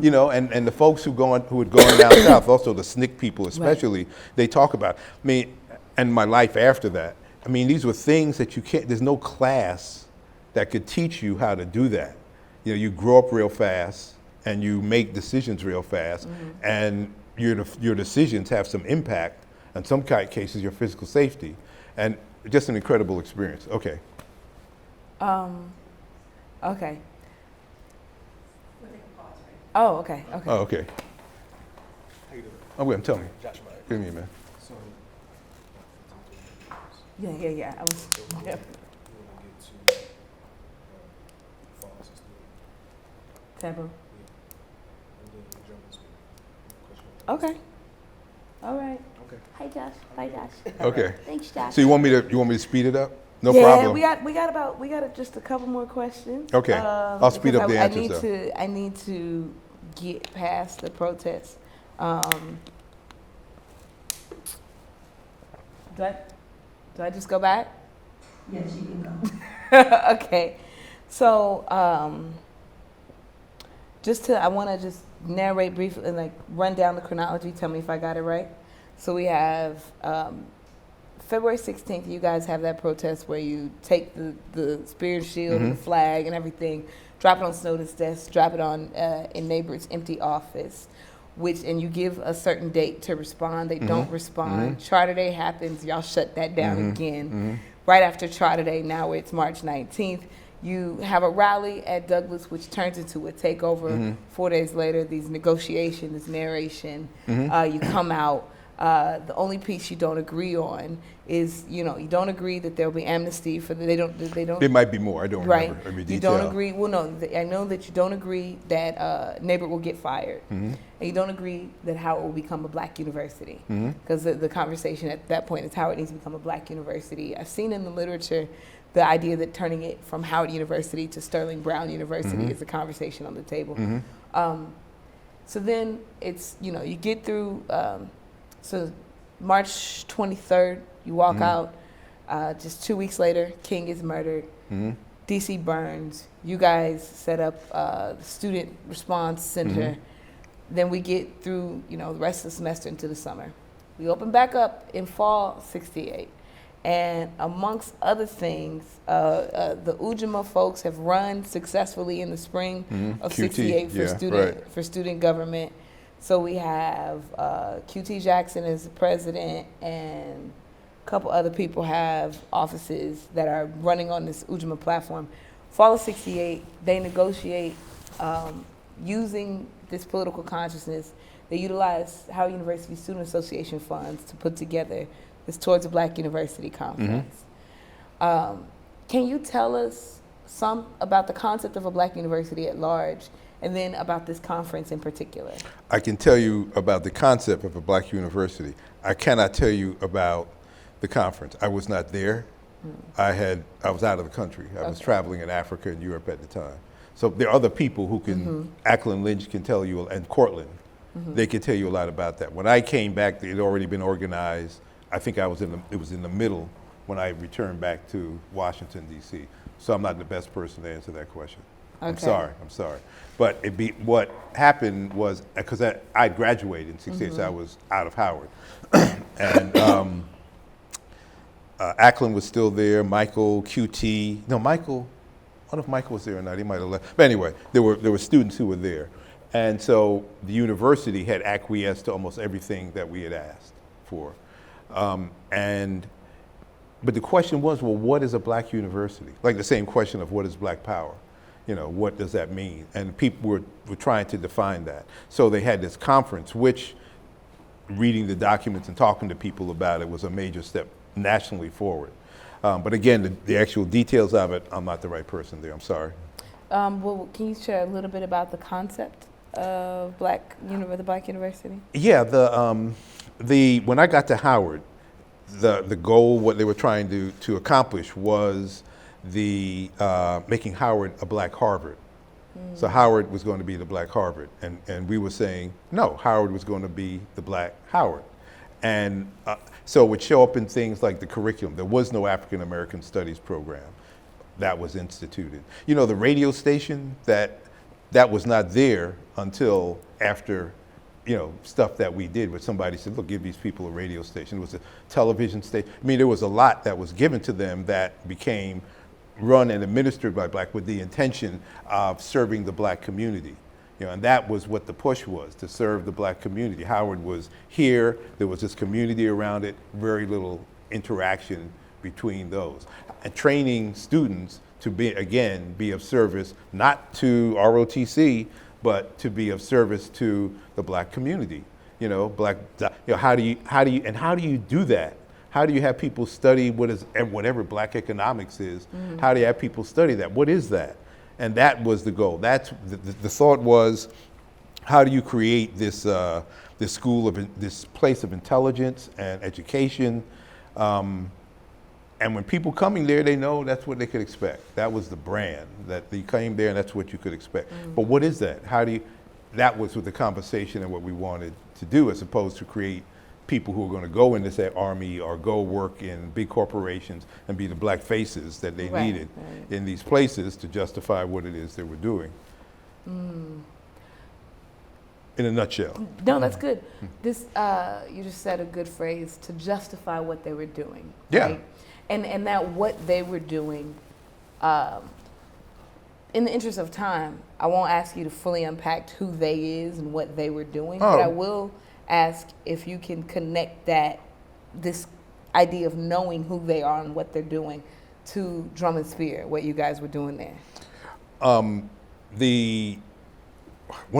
you know, and the folks who had gone down south, also the SNCC people especially, they talk about, I mean, and my life after that. I mean, these were things that you can't, there's no class that could teach you how to do that. You know, you grow up real fast and you make decisions real fast, and your decisions have some impact, in some cases, your physical safety, and just an incredible experience. Okay. Okay. Oh, okay. Okay. Oh, okay. How you doing? I'm good. Tell me. Josh Meyer. Give me a minute. So, Yeah. I was. we Yeah. want to get to falls and stuff. Taboo. And then we jump into question. Okay. All right. Okay. Hi Josh. Bye Josh. Okay. Thanks Josh. So you want me to speed it up? No yeah, problem. we got just a couple more questions. Okay. I'll speed because up the answers, I need to get past the protest. Do I just go back? Yes, you can go. Okay. So I want to just narrate briefly and like run down the chronology. Tell me if I got it right. So we have February 16th. You guys have that protest where you take the spear and shield and the flag and everything, drop it on Snowden's desk, drop it on in neighbor's empty office, and you give a certain date to respond. They don't respond. Charter Day happens. Y'all shut that down again. Right after Charter Day, now it's March 19th. You have a rally at Douglas, which turns into a takeover. 4 days later, these negotiations, this narration, you come out. The only piece you don't agree on is, you don't agree that there'll be amnesty for they don't. There might be more. I don't Right. remember every You detail. don't agree. Well, no, I know that you don't agree that Neighbor will get fired, and you don't agree that Howard will become a black university, because the conversation at that point is Howard needs to become a black university. I've seen in the literature the idea that turning it from Howard University to Sterling Brown University is a conversation on the table. So then it's, you get through. So March 23rd, you walk out. Just 2 weeks later, King is murdered. DC burns. You guys set up the Student Response Center. Then we get through, the rest of the semester into the summer. We open back up in fall '68. And amongst other things, the Ujamaa folks have run successfully in the spring of '68 for student government. So we have QT Jackson as the president, and a couple other people have offices that are running on this Ujamaa platform. Fall of '68, they negotiate using this political consciousness. They utilize Howard University Student Association funds to put together this Towards a Black University conference. Can you tell us some about the concept of a black university at large, and then about this conference in particular? I can tell you about the concept of a black university. I cannot tell you about the conference. I was not there. I was out of the country. I was traveling in Africa and Europe at the time. So there are other people who can, Ackland Lynch can tell you, and Cortland, they can tell you a lot about that. When I came back, it had already been organized. I think it was in the middle when I returned back to Washington, D.C. So I'm not the best person to answer that question. Okay. I'm sorry. But what happened was, because I graduated in '68, so I was out of Howard. And Ackland was still there, Michael, QT. No, Michael, I don't know if Michael was there or not, he might have left. But anyway, there were students who were there. And so the university had acquiesced to almost everything that we had asked for. But the question was, well, what is a black university? Like the same question of what is black power? What does that mean? And people were trying to define that. So they had this conference, which, reading the documents and talking to people about it, was a major step nationally forward. But again, the actual details of it, I'm not the right person there. I'm sorry. Well, can you share a little bit about the concept of the Black University? Yeah, when I got to Howard, the goal, what they were trying to accomplish was making Howard a Black Harvard. So Howard was going to be the Black Harvard, and we were saying no, Howard was going to be the Black Howard, and so it would show up in things like the curriculum. There was no African American Studies program that was instituted. You know, the radio station that was not there until after, you know, stuff that we did where somebody said, look, give these people a radio station. It was a television station. I mean, there was a lot that was given to them that became run and administered by Black with the intention of serving the Black community. You know, and that was what the push was, to serve the Black community. Howard was here, there was this community around it, very little interaction between those. And training students to be of service, not to ROTC, but to be of service to the Black community. You know, how do you do that? How do you have people study whatever Black economics is? How do you have people study that? What is that? And that was the goal. That's the thought was, how do you create this this place of intelligence and education? And when people coming there, they know that's what they could expect. That was the brand, that you came there and that's what you could expect. But what is that? That was with the conversation and what we wanted to do, as opposed to create people who are going to go into, say, Army or go work in big corporations and be the Black faces that they needed in these places to justify what it is they were doing. In a nutshell. No, that's good. This you just said a good phrase, to justify what they were doing. Yeah. Right? And that what they were doing, in the interest of time, I won't ask you to fully unpack who they is and what they were doing, but I will ask if you can connect this idea of knowing who they are and what they're doing to Drum and Spear, what you guys were doing there. One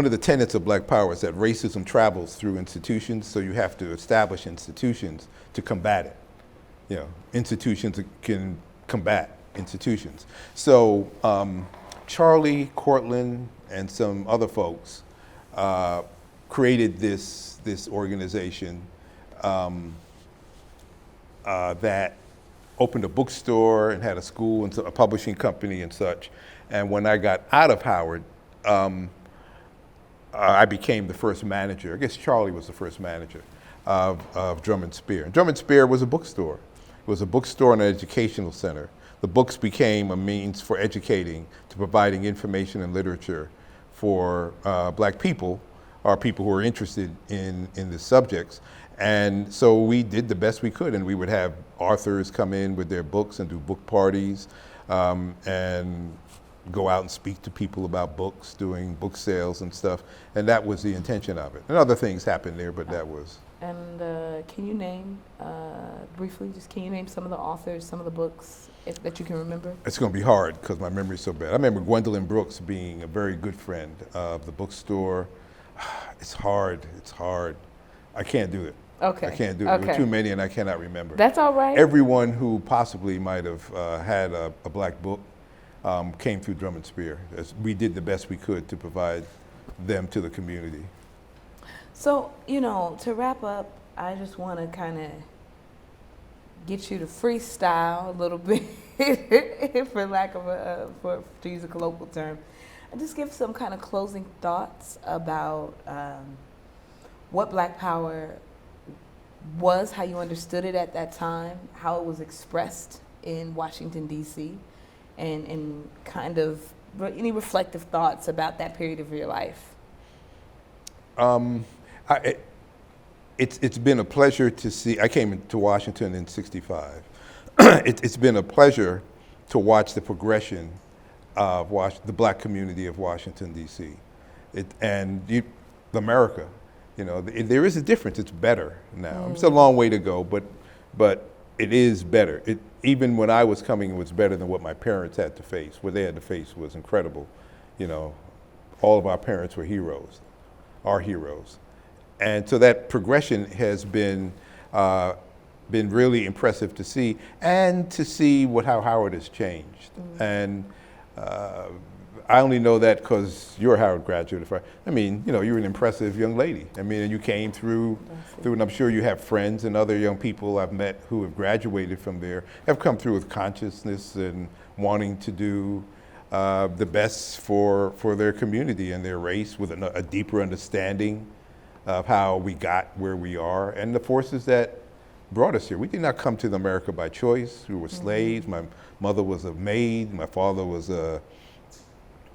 of the tenets of Black Power is that racism travels through institutions, so you have to establish institutions to combat it. You know, institutions can combat institutions. So Charlie, Cortland, and some other folks created this organization that opened a bookstore and had a school and a publishing company and such. And when I got out of Howard, I became the first manager. I guess Charlie was the first manager of Drum and Spear. And Drum and Spear was a bookstore. It was a bookstore and an educational center. The books became a means for educating, to providing information and literature for Black people, or people who are interested in the subjects. And so we did the best we could, and we would have authors come in with their books and do book parties, and go out and speak to people about books, doing book sales and stuff. And that was the intention of it. And other things happened there, but that was. And can you name, briefly, can you name some of the authors, some of the books that you can remember? It's going to be hard because my memory's so bad. I remember Gwendolyn Brooks being a very good friend of the bookstore. It's hard. I can't do it. Okay. I can't do it. There were too many and I cannot remember. That's all right. Everyone who possibly might have had a Black book came through Drum and Spear. We did the best we could to provide them to the community. So, to wrap up, I just want to kind of get you to freestyle a little bit, for lack of to use a colloquial term, and just give some kind of closing thoughts about what Black Power was, how you understood it at that time, how it was expressed in Washington, D.C., and kind of any reflective thoughts about that period of your life. It's been a pleasure to see. I came to Washington in '65. It's been a pleasure to watch the progression of the Black community of Washington, D.C. America. There is a difference. It's better now. It's a long way to go, but it is better. Even when I was coming, it was better than what my parents had to face. What they had to face was incredible. All of our parents were heroes, are heroes. And so that progression has been been really impressive to see, and to see how Howard has changed. And I only know that because you're a Howard graduate. I mean, you know, you're an impressive young lady. I mean, and you came through, and I'm sure you have friends and other young people I've met who have graduated from there, have come through with consciousness and wanting to do the best for their community and their race, with a deeper understanding of how we got where we are and the forces that brought us here. We did not come to America by choice. We were slaves. My mother was a maid. My father was a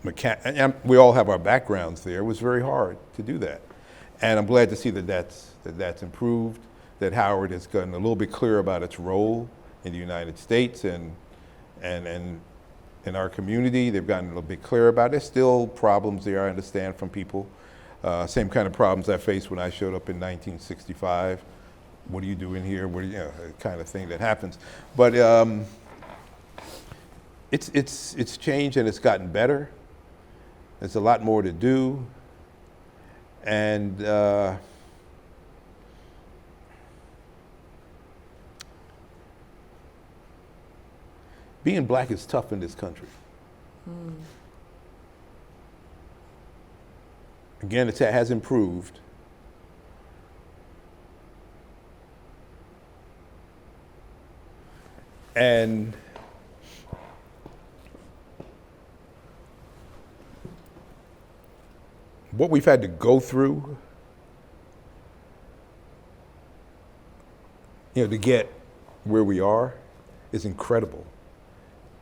mechanic. And we all have our backgrounds there. It was very hard to do that. And I'm glad to see that that's improved, that Howard has gotten a little bit clearer about its role in the United States and in our community. They've gotten a little bit clearer about it. There's still problems there, I understand, from people. Same kind of problems I faced when I showed up in 1965. What are you doing here? What are you know, kind of thing that happens. But it's changed and it's gotten better. There's a lot more to do. And being black is tough in this country. Again, it has improved. And what we've had to go through, you know, to get where we are is incredible.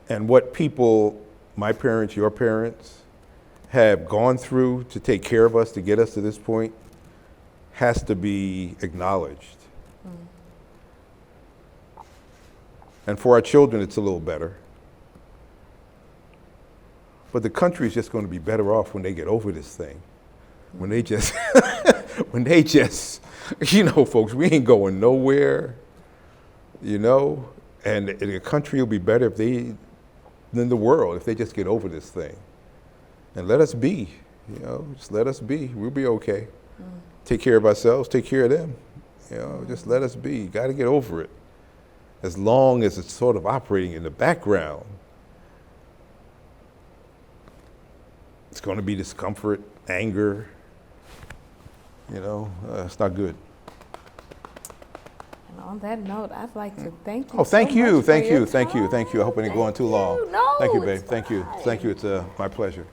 And what people, my parents, your parents, have gone through to take care of us, to get us to this point, has to be acknowledged. And for our children, it's a little better. But the country is just going to be better off when they get over this thing. When they just, you know, folks, we ain't going nowhere, you know, and the country will be better than the world if they just get over this thing. And let us be, you know, just let us be. We'll be okay. Take care of ourselves, take care of them. You know, just let us be. Got to get over it. As long as it's sort of operating in the background, it's going to be discomfort, anger. You know, it's not good. And on that note, I'd like to thank you. Oh, thank so you, much for thank your you, thank you, time. thank you. I hope I didn't go on too long. No, Thank you, babe. it's Thank you, fine. thank you. It's my pleasure.